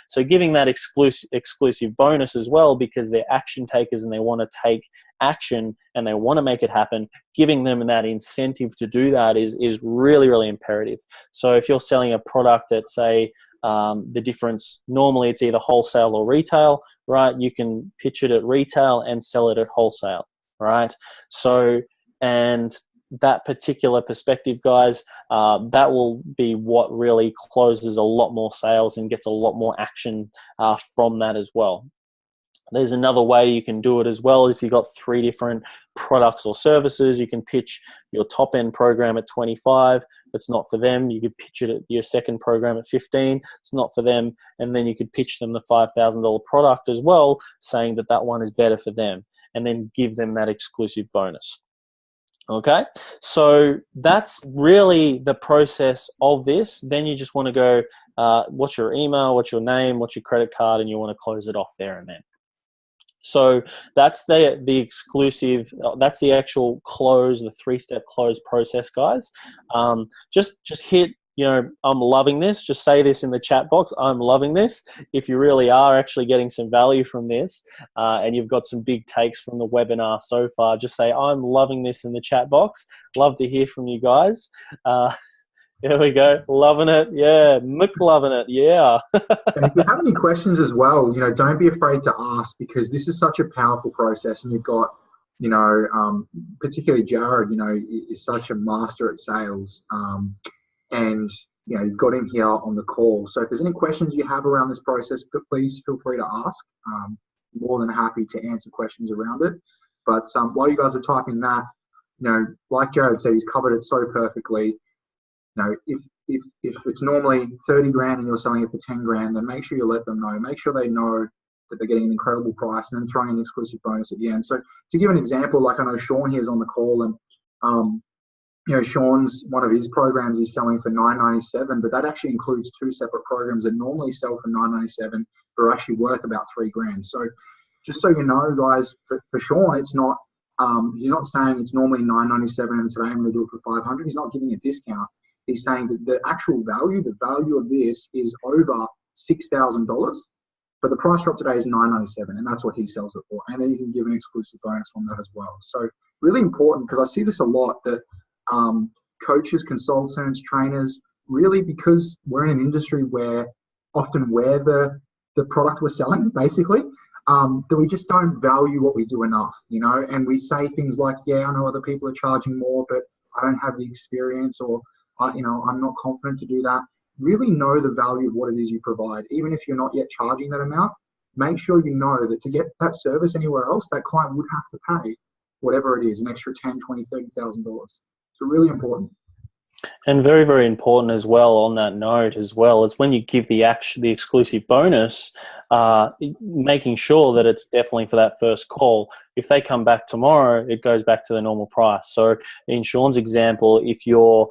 So giving that exclusive bonus as well, because they're action takers and they want to take action and they want to make it happen, giving them that incentive to do that is really, really imperative. So if you're selling a product at, say, the difference, normally it's either wholesale or retail, right? You can pitch it at retail and sell it at wholesale, right? So, and that particular perspective, guys, that will be what really closes a lot more sales and gets a lot more action from that as well. There's another way you can do it as well. If you've got 3 different products or services, you can pitch your top end program at 25. It's not for them. You could pitch it at your second program at 15. It's not for them. And then you could pitch them the $5,000 product as well, saying that that one is better for them, and then give them that exclusive bonus. Okay, so that's really the process of this. Then you just want to go, what's your email, what's your name, what's your credit card, and you want to close it off there and then. So that's the exclusive, that's the actual close, the 3-step close process, guys. Just hit, you know, I'm loving this. Just say this in the chat box. I'm loving this. If you really are actually getting some value from this, and you've got some big takes from the webinar so far, just say I'm loving this in the chat box. Love to hear from you guys. There we go. Loving it. Yeah. Mick loving it. Yeah. And if you have any questions as well, you know, don't be afraid to ask, because this is such a powerful process, and you've got, you know, particularly Jared, you know, is such a master at sales. And, you know, you've got him here on the call. So if there's any questions you have around this process, please feel free to ask. More than happy to answer questions around it. But while you guys are typing that, you know, like Jared said, he's covered it so perfectly. You know, if it's normally 30 grand and you're selling it for 10 grand, then make sure you let them know. Make sure they know that they're getting an incredible price, and then throwing an exclusive bonus at the end. So to give an example, like I know Sean here is on the call, and Sean's, one of his programs he's selling for $9.97, but that actually includes two separate programs that normally sell for $9.97, but are actually worth about $3,000. So just so you know, guys, for Sean, it's not, he's not saying it's normally $9.97 and today I'm going to do it for $500. He's not giving a discount. He's saying that the actual value, the value of this is over $6,000, but the price drop today is $9.97, and that's what he sells it for. And then you can give an exclusive bonus on that as well. So really important, because I see this a lot, that coaches, consultants, trainers, really, because we're in an industry where often we're the product we're selling, basically, that we just don't value what we do enough, and we say things like, yeah, I know other people are charging more, but I don't have the experience, or, I'm not confident to do that. Really know the value of what it is you provide. Even if you're not yet charging that amount, make sure you know that to get that service anywhere else, that client would have to pay whatever it is, an extra $10,000, $20,000, $30,000. So really important. And very, very important as well on that note as well is when you give the exclusive bonus, making sure that it's definitely for that first call. If they come back tomorrow, it goes back to the normal price. So in Sean's example, if you're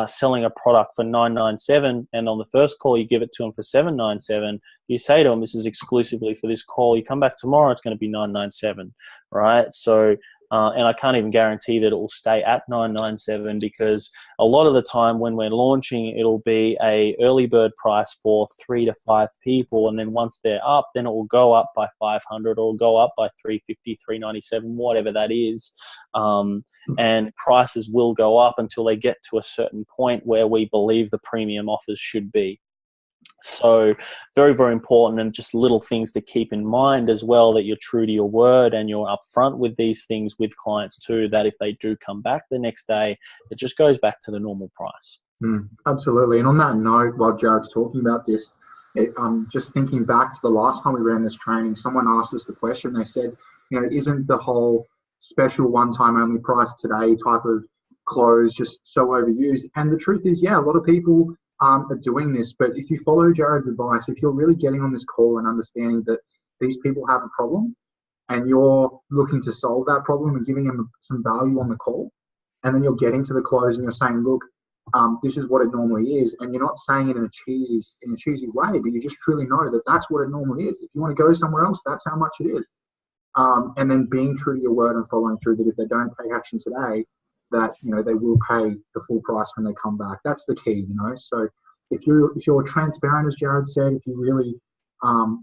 selling a product for $9.97 and on the first call you give it to them for $7.97, you say to them, this is exclusively for this call. You come back tomorrow, it's going to be $9.97, right? So and I can't even guarantee that it will stay at $9.97, because a lot of the time when we're launching, it'll be a early bird price for 3 to 5 people, and then once they're up, then it will go up by $500 or it'll go up by $350, $397, whatever that is. And prices will go up until they get to a certain point where we believe the premium offers should be. So very, very important, and just little things to keep in mind as well, that you're true to your word and you're upfront with these things with clients too, that if they do come back the next day, it just goes back to the normal price. Absolutely. And on that note, while Jared's talking about this, just thinking back to the last time we ran this training, someone asked us the question. They said, isn't the whole special one-time only price today type of close just so overused? And the truth is, yeah, a lot of people are doing this, but if you follow Jared's advice, if you're really getting on this call and understanding that these people have a problem and you're looking to solve that problem and giving them some value on the call, and then you're getting to the close and you're saying, look, this is what it normally is, and you're not saying it in a cheesy way, but you just truly know that that's what it normally is. If you want to go somewhere else, that's how much it is. And then being true to your word and following through, that if they don't take action today, that they will pay the full price when they come back. That's the key, So if you're transparent, as Jared said, if you're really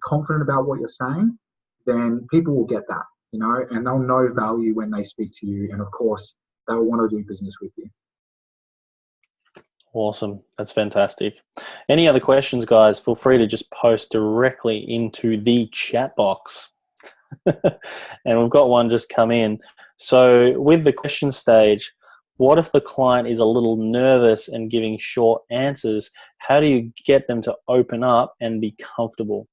confident about what you're saying, then people will get that, and they'll know value when they speak to you, and of course they'll want to do business with you. Awesome. That's fantastic. Any other questions, guys? Feel free to just post directly into the chat box. And we've got one just come in. So with the question stage, what if the client is a little nervous and giving short answers? How do you get them to open up and be comfortable?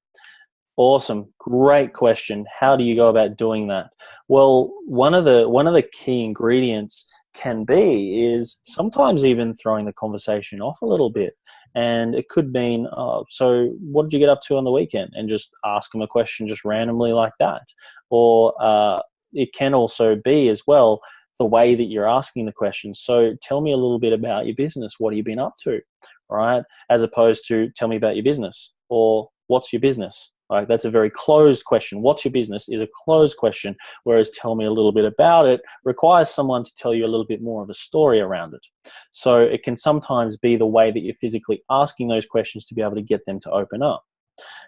Awesome. Great question. How do you go about doing that? Well, one of the key ingredients can be is sometimes even throwing the conversation off a little bit. And it could mean, so what did you get up to on the weekend? And just ask them a question just randomly like that. Or it can also be as well the way that you're asking the question. So tell me a little bit about your business. What have you been up to? Right? As opposed to tell me about your business, or what's your business? Like, that's a very closed question. What's your business is a closed question, whereas tell me a little bit about it requires someone to tell you a little bit more of a story around it. So it can sometimes be the way that you're physically asking those questions to be able to get them to open up.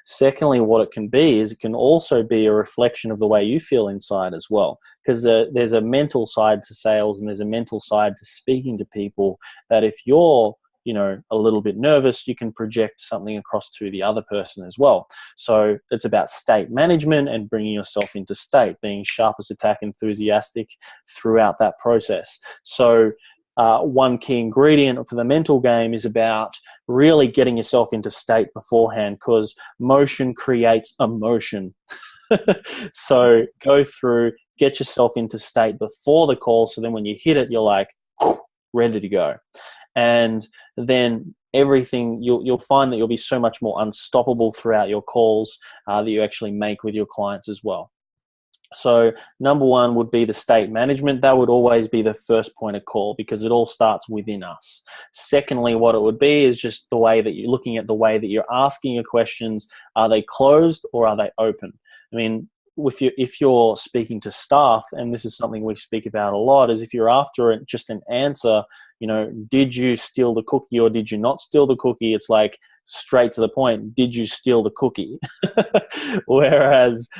Secondly, what it can be is it can also be a reflection of the way you feel inside as well, because there's a mental side to sales and there's a mental side to speaking to people, that if you're a little bit nervous, you can project something across to the other person as well. So it's about state management and bringing yourself into state, being sharp as a tack, enthusiastic throughout that process. So one key ingredient for the mental game is about really getting yourself into state beforehand, because motion creates emotion. So go through, get yourself into state before the call, so then when you hit it, you're like ready to go. And then everything, you'll find that you'll be so much more unstoppable throughout your calls that you actually make with your clients as well. So number one would be the state management. That would always be the first point of call because it all starts within us. Secondly, what it would be is just the way that you're looking at the way that you're asking your questions. Are they closed or are they open? I mean, if you're speaking to staff, and this is something we speak about a lot, is if you're after just an answer, did you steal the cookie or did you not steal the cookie? It's like straight to the point, did you steal the cookie? Whereas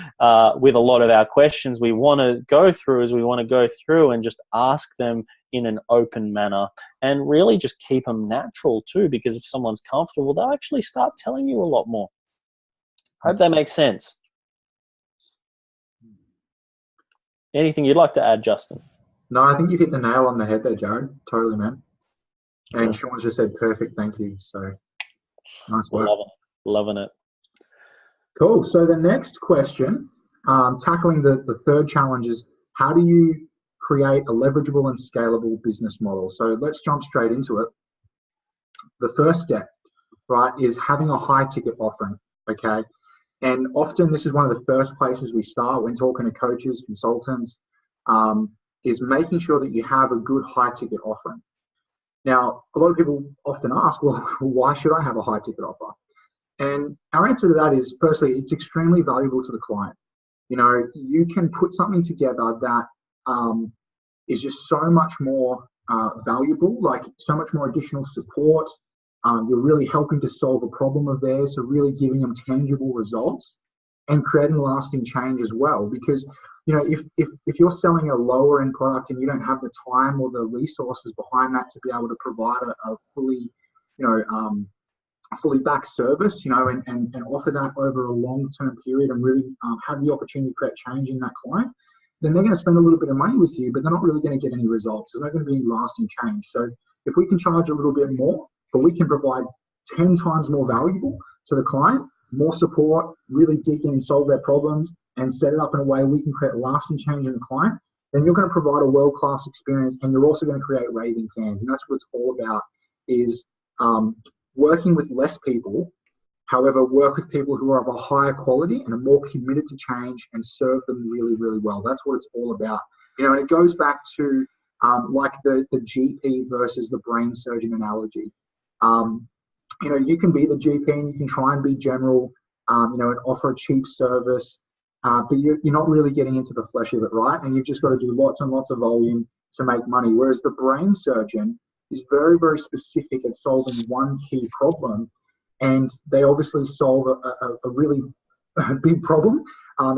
with a lot of our questions we want to go through and just ask them in an open manner and really just keep them natural too, because if someone's comfortable, they'll actually start telling you a lot more. Hope that makes sense. Anything you'd like to add, Justin? No, I think you've hit the nail on the head there, Jared. Totally, man. And Cool. Sean's just said perfect, thank you. So nice work. Loving it. Cool. So the next question, tackling the third challenge, is how do you create a leverageable and scalable business model? So let's jump straight into it. The first step, right, is having a high ticket offering, okay? And often this is one of the first places we start when talking to coaches, consultants, is making sure that you have a good high ticket offering. Now, a lot of people often ask, well, why should I have a high ticket offer? And our answer to that is, firstly, it's extremely valuable to the client. You can put something together that is just so much more valuable, like so much more additional support. You're really helping to solve a problem of theirs, so really giving them tangible results and creating lasting change as well. Because, if you're selling a lower end product and you don't have the time or the resources behind that to be able to provide a fully, fully backed service, and offer that over a long-term period and really have the opportunity to create change in that client, then they're going to spend a little bit of money with you, but they're not really going to get any results. There's not going to be any lasting change. So if we can charge a little bit more, but we can provide 10 times more valuable to the client, more support, really dig in and solve their problems and set it up in a way we can create lasting change in the client, then you're going to provide a world-class experience, and you're also going to create raving fans. And that's what it's all about, is working with less people, however, work with people who are of a higher quality and are more committed to change and serve them really, really well. That's what it's all about. And it goes back to like the GP versus the brain surgeon analogy. You can be the GP and you can try and be general, and offer a cheap service, but you're not really getting into the flesh of it, right? And you've just got to do lots and lots of volume to make money. Whereas the brain surgeon is very, very specific at solving one key problem, and they obviously solve a really big problem.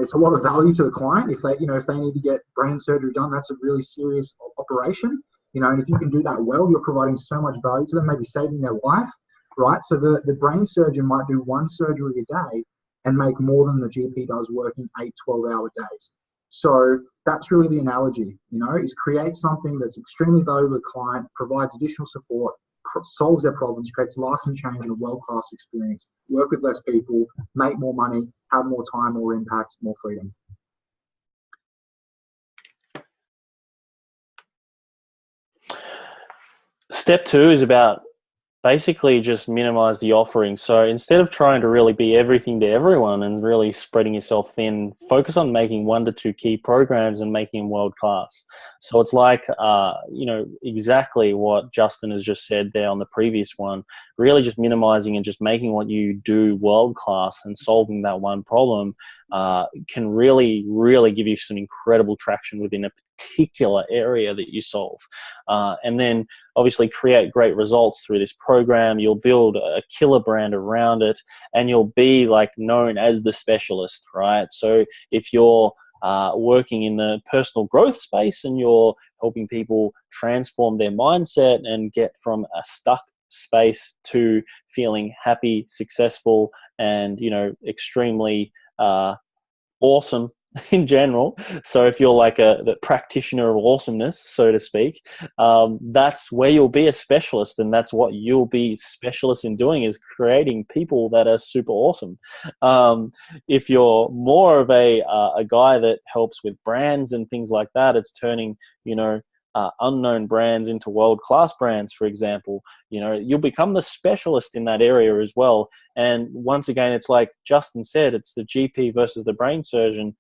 It's a lot of value to the client. If they need to get brain surgery done, that's a really serious operation. And if you can do that well, you're providing so much value to them, maybe saving their life, right? So the brain surgeon might do one surgery a day and make more than the GP does working 8, 12-hour days. So that's really the analogy, is create something that's extremely valuable to the client, provides additional support, solves their problems, creates lasting change and a world-class experience, work with less people, make more money, have more time, more impact, more freedom. Step 2 is about basically just minimize the offering. So instead of trying to really be everything to everyone and really spreading yourself thin, focus on making 1 to 2 key programs and making them world class. So it's like, exactly what Justin has just said there on the previous one, really just minimizing and just making what you do world class and solving that one problem can really, really give you some incredible traction within a particular area that you solve. And then obviously create great results through this program. You'll build a killer brand around it, and you'll be like known as the specialist, right? So if you're working in the personal growth space and you're helping people transform their mindset and get from a stuck space to feeling happy, successful, and extremely awesome in general. So if you're like the practitioner of awesomeness, so to speak, that's where you'll be a specialist, and that's what you'll be specialist in doing, is creating people that are super awesome. If you're more of a guy that helps with brands and things like that, it's turning unknown brands into world-class brands, for example. You'll become the specialist in that area as well. And once again, it's like Justin said, it's the GP versus the brain surgeon.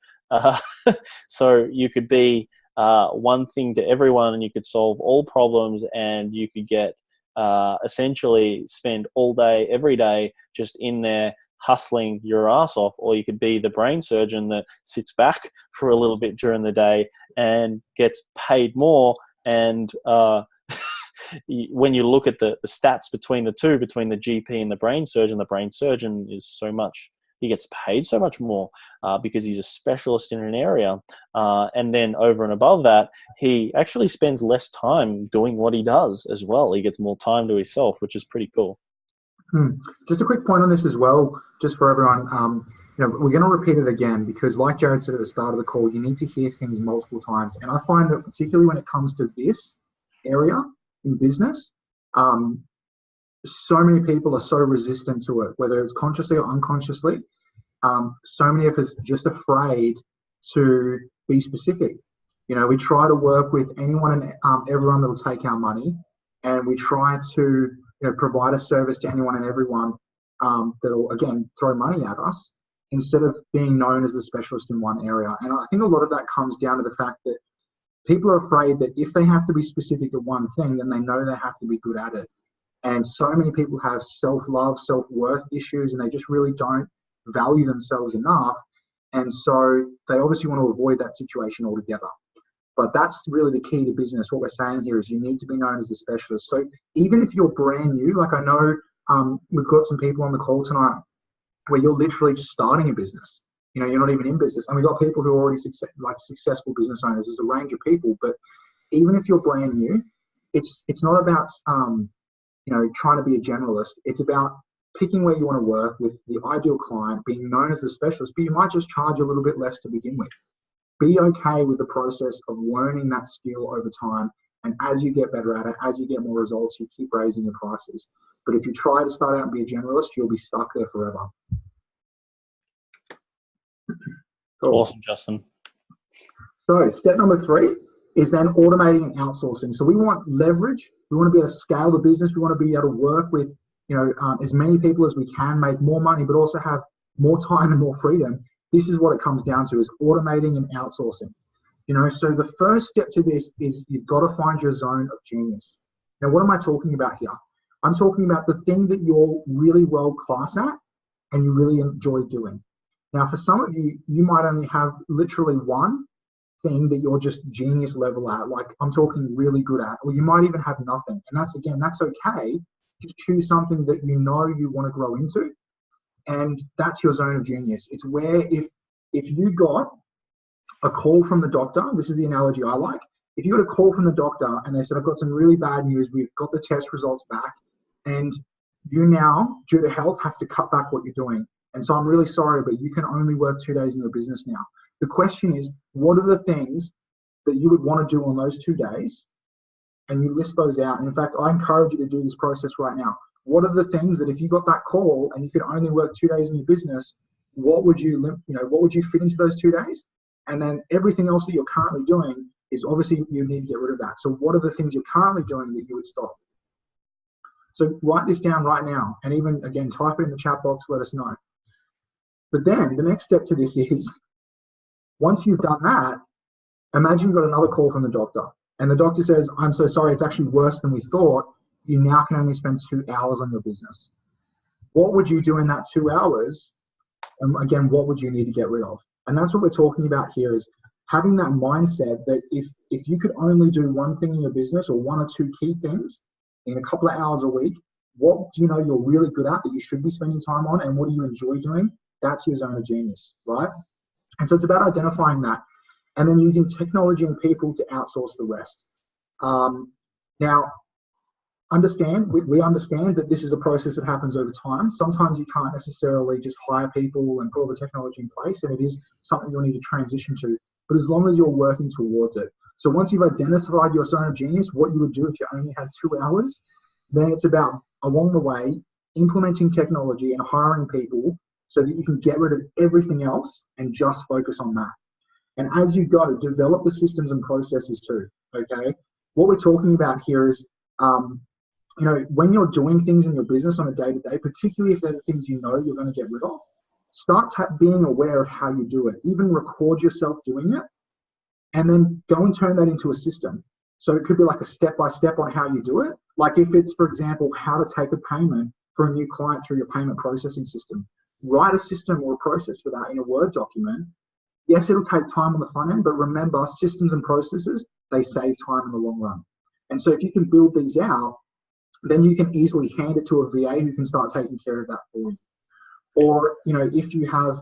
So you could be one thing to everyone, and you could solve all problems, and you could get essentially spend all day, every day, just in there hustling your ass off. Or you could be the brain surgeon that sits back for a little bit during the day and gets paid more. And when you look at the stats between the two, between the GP and the brain surgeon is so much, he gets paid so much more because he's a specialist in an area. And then over and above that, he actually spends less time doing what he does as well. He gets more time to himself, which is pretty cool. Just a quick point on this as well, just for everyone. We're going to repeat it again because, like Jared said at the start of the call, you need to hear things multiple times. And I find that particularly when it comes to this area in business, so many people are so resistant to it, whether it's consciously or unconsciously. So many of us are just afraid to be specific. We try to work with anyone and everyone that will take our money, and we try to provide a service to anyone and everyone that'll, again, throw money at us, instead of being known as the specialist in one area. And I think a lot of that comes down to the fact that people are afraid that if they have to be specific at one thing, then they know they have to be good at it. And so many people have self-love, self-worth issues, and they just really don't value themselves enough. And so they obviously want to avoid that situation altogether. But that's really the key to business. What we're saying here is you need to be known as a specialist. So even if you're brand new, like I know we've got some people on the call tonight where you're literally just starting a business. You're not even in business. And we've got people who are already successful business owners. There's a range of people. But even if you're brand new, it's not about trying to be a generalist. It's about picking where you want to work with the ideal client, being known as a specialist, but you might just charge a little bit less to begin with. Be okay with the process of learning that skill over time. And as you get better at it, as you get more results, you keep raising your prices. But if you try to start out and be a generalist, you'll be stuck there forever. Cool. Awesome, Justin. So step number 3 is then automating and outsourcing. So we want leverage. We want to be able to scale the business. We want to be able to work with as many people as we can, make more money, but also have more time and more freedom. This is what it comes down to, is automating and outsourcing. So the first step to this is you've got to find your zone of genius. Now, what am I talking about here? I'm talking about the thing that you're really well class at and you really enjoy doing. Now, for some of you, you might only have literally one thing that you're just genius level at, like I'm talking really good at, or you might even have nothing. And that's okay. Just choose something that you want to grow into. And that's your zone of genius. It's where if you got a call from the doctor, this is the analogy I like. If you got a call from the doctor and they said, I've got some really bad news, we've got the test results back, and you now, due to health, have to cut back what you're doing. And so I'm really sorry, but you can only work 2 days in your business now. The question is, what are the things that you would want to do on those 2 days? And you list those out. And in fact, I encourage you to do this process right now. What are the things that if you got that call and you could only work 2 days in your business, what would you fit into those 2 days? And then everything else that you're currently doing is obviously you need to get rid of that. So what are the things you're currently doing that you would stop? So write this down right now. And even, again, type it in the chat box, let us know. But then the next step to this is, once you've done that, imagine you've got another call from the doctor. And the doctor says, I'm so sorry, it's actually worse than we thought. You now can only spend 2 hours on your business. What would you do in that 2 hours? And again, what would you need to get rid of? And that's what we're talking about here, is having that mindset that if you could only do one thing in your business, or 1 or 2 key things in a couple of hours a week, what do you know you're really good at that you should be spending time on, and what do you enjoy doing? That's your zone of genius, right? And so it's about identifying that and then using technology and people to outsource the rest. Now, we understand that this is a process that happens over time. Sometimes you can't necessarily just hire people and put all the technology in place, and it is something you'll need to transition to. But as long as you're working towards it. So once you've identified your zone of genius, what you would do if you only had 2 hours, then it's about, along the way, implementing technology and hiring people so that you can get rid of everything else and just focus on that. And as you go, develop the systems and processes too, okay? What we're talking about here is, when you're doing things in your business on a day-to-day, particularly if they're the things you're going to get rid of, start being aware of how you do it. Even record yourself doing it, and then go and turn that into a system. So it could be like a step-by-step on how you do it. Like if it's, for example, how to take a payment for a new client through your payment processing system. Write a system or a process for that in a Word document. Yes, it'll take time on the front end, but remember, systems and processes, they save time in the long run. And so if you can build these out, then you can easily hand it to a VA who can start taking care of that for you. Or, if you have,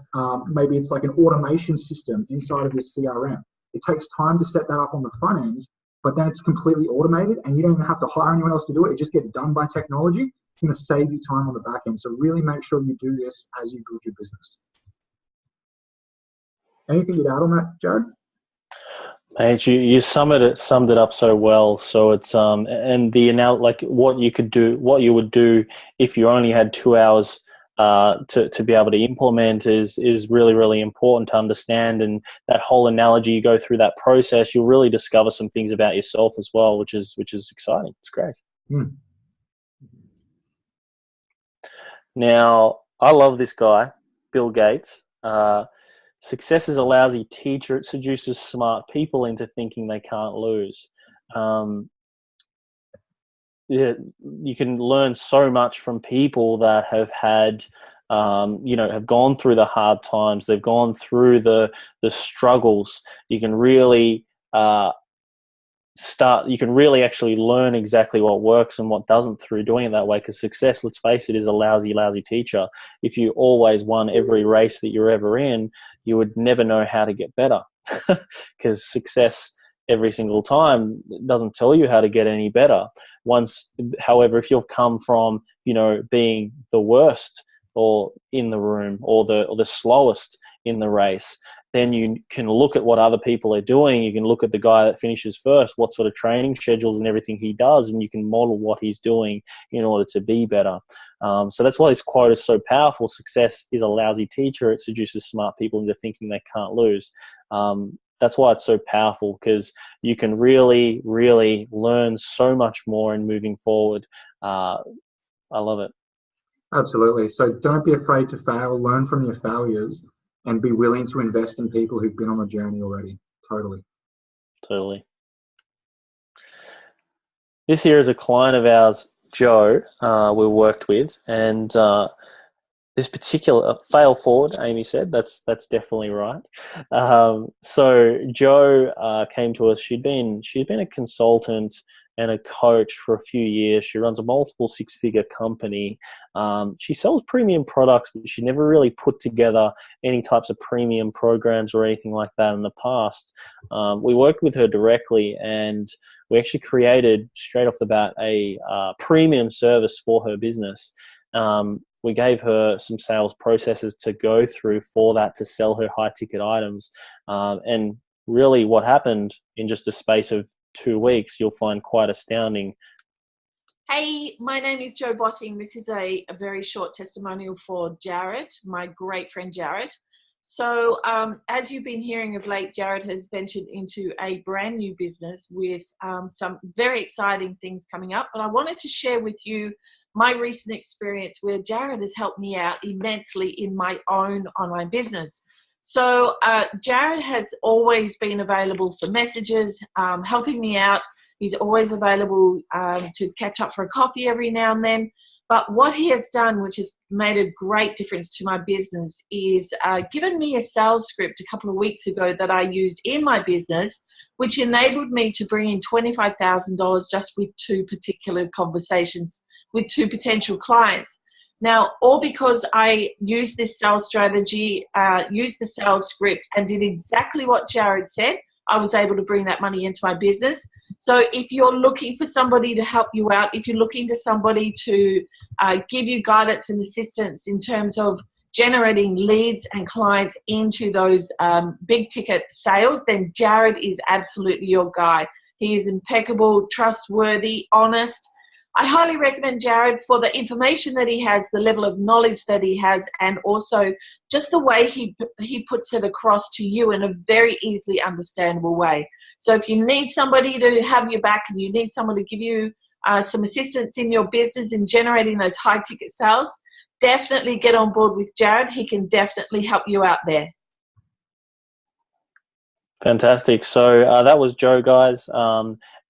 maybe it's like an automation system inside of your CRM. It takes time to set that up on the front end, but then it's completely automated and you don't even have to hire anyone else to do it. It just gets done by technology. It's going to save you time on the back end. So really make sure you do this as you build your business. Anything you'd add on that, Jared? Mate, you summed it up so well. So it's and like what you would do if you only had 2 hours to be able to implement is really, really important to understand. And that whole analogy, you go through that process, you'll really discover some things about yourself as well, which is exciting. It's great. Now, I love this guy, Bill Gates. Success is a lousy teacher. It seduces smart people into thinking they can't lose. You can learn so much from people that have had, have gone through the hard times. They've gone through the struggles. You can really you can really actually learn exactly what works and what doesn't through doing it that way, because success, let's face it, is a lousy teacher. If you always won every race that you're ever in, you would never know how to get better, because success every single time doesn't tell you how to get any better. However, if you've come from, being the worst or in the room or the slowest in the race, then you can look at what other people are doing. You can look at the guy that finishes first, what sort of training schedules and everything he does, and you can model what he's doing in order to be better. So that's why this quote is so powerful. Success is a lousy teacher. It seduces smart people into thinking they can't lose. That's why it's so powerful, because you can really, really learn so much more in moving forward. I love it. Absolutely. So don't be afraid to fail. Learn from your failures and be willing to invest in people who've been on the journey already. Totally. This here is a client of ours, Joe, we worked with, and this particular fail forward, Amy said, that's definitely right. So Joe came to us. She'd been a consultant and a coach for a few years. She runs a multiple six-figure company. She sells premium products, but she never really put together any types of premium programs or anything like that in the past. We worked with her directly, and we actually created straight off the bat a premium service for her business. We gave her some sales processes to go through for that, to sell her high ticket items. And really what happened in just a space of 2 weeks, you'll find quite astounding. Hey, my name is Jo Botting. This is a very short testimonial for Jared, my great friend Jared. So as you've been hearing of late, Jared has ventured into a brand new business with some very exciting things coming up. But I wanted to share with you my recent experience where Jared has helped me out immensely in my own online business. So Jared has always been available for messages, helping me out. He's always available to catch up for a coffee every now and then. But what he has done, which has made a great difference to my business, is given me a sales script a couple of weeks ago that I used in my business, which enabled me to bring in $25,000 just with 2 particular conversations with 2 potential clients. Now, all because I used this sales strategy, used the sales script, and did exactly what Jared said, I was able to bring that money into my business. So if you're looking for somebody to help you out, if you're looking for somebody to give you guidance and assistance in terms of generating leads and clients into those big ticket sales, then Jared is absolutely your guy. He is impeccable, trustworthy, honest. I highly recommend Jared for the information that he has, the level of knowledge that he has, and also just the way he puts it across to you in a very easily understandable way. So if you need somebody to have your back and you need someone to give you some assistance in your business in generating those high ticket sales, definitely get on board with Jared. He can definitely help you out there. Fantastic. So that was Joe, guys.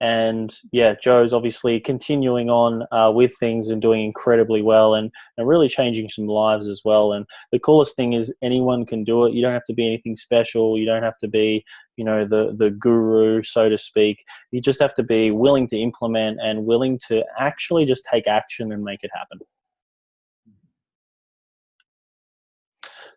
And yeah, Joe's obviously continuing on with things and doing incredibly well and really changing some lives as well. And the coolest thing is anyone can do it. You don't have to be anything special. You don't have to be, the guru, so to speak. You just have to be willing to implement and willing to actually just take action and make it happen.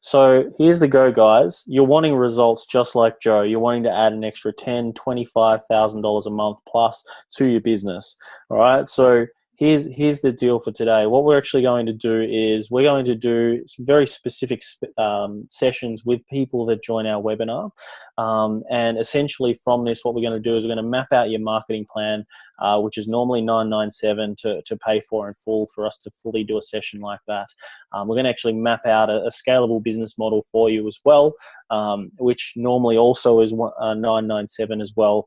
So here's the go, guys. You're wanting results just like Joe. You're wanting to add an extra $10,000, $25,000 a month plus to your business. All right. So here's the deal for today. What we're actually going to do is we're going to do some very specific sessions with people that join our webinar. And essentially from this, what we're going to do is we're going to map out your marketing plan, which is normally $997 to pay for in full for us to fully do a session like that. We're going to actually map out a scalable business model for you as well, which normally also is $997 as well.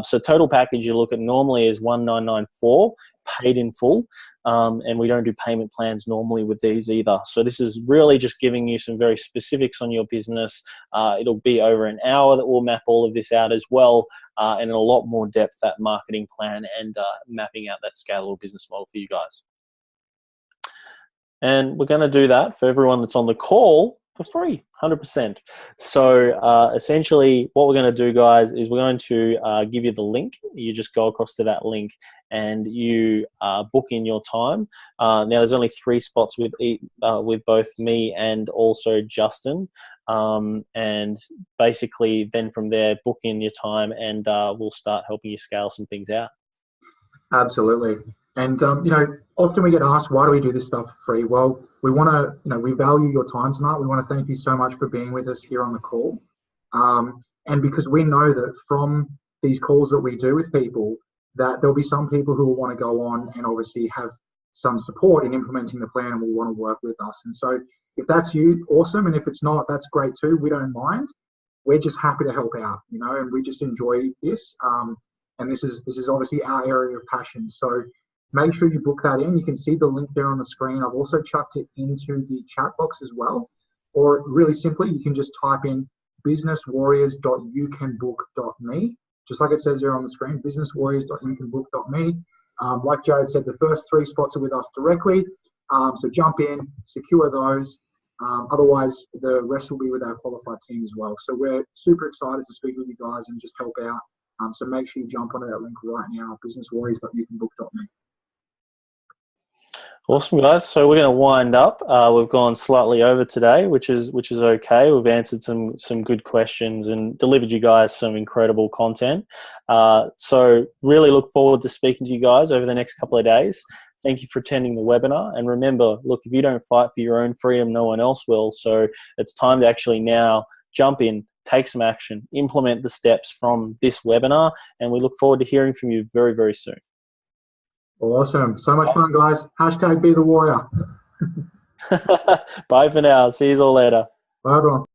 So total package you look at normally is $1994 paid in full, and we don't do payment plans normally with these either. So this is really just giving you some very specifics on your business. It'll be over an hour that we'll map all of this out as well, and in a lot more depth that marketing plan and mapping out that scalable business model for you guys. And we're going to do that for everyone that's on the call for free, 100%. So essentially what we're going to do, guys, is we're going to give you the link. You just go across to that link and you book in your time. Now there's only 3 spots with both me and also Justin. And basically then from there, book in your time and we'll start helping you scale some things out. Absolutely. And, often we get asked, why do we do this stuff for free? Well, we want to, we value your time tonight. We want to thank you so much for being with us here on the call. And because we know that from these calls that we do with people, that there'll be some people who will want to go on and obviously have some support in implementing the plan and will want to work with us. And so if that's you, awesome. And if it's not, that's great too. We don't mind. We're just happy to help out, and we just enjoy this. And this is obviously our area of passion. So make sure you book that in. You can see the link there on the screen. I've also chucked it into the chat box as well. Or really simply, you can just type in businesswarriors.youcanbook.me, just like it says there on the screen, businesswarriors.youcanbook.me. Like Jared said, the first 3 spots are with us directly. So jump in, secure those. Otherwise, the rest will be with our qualified team as well. So we're super excited to speak with you guys and just help out. So make sure you jump onto that link right now, businesswarriors.youcanbook.me. Awesome, guys. So we're going to wind up. We've gone slightly over today, which is okay. We've answered some good questions and delivered you guys some incredible content. So really look forward to speaking to you guys over the next couple of days. Thank you for attending the webinar. And remember, look, if you don't fight for your own freedom, no one else will. So it's time to actually now jump in, take some action, implement the steps from this webinar, and we look forward to hearing from you very, very soon. Awesome. So much fun, guys. #BeTheWarrior. Bye for now. See you all later. Bye, everyone.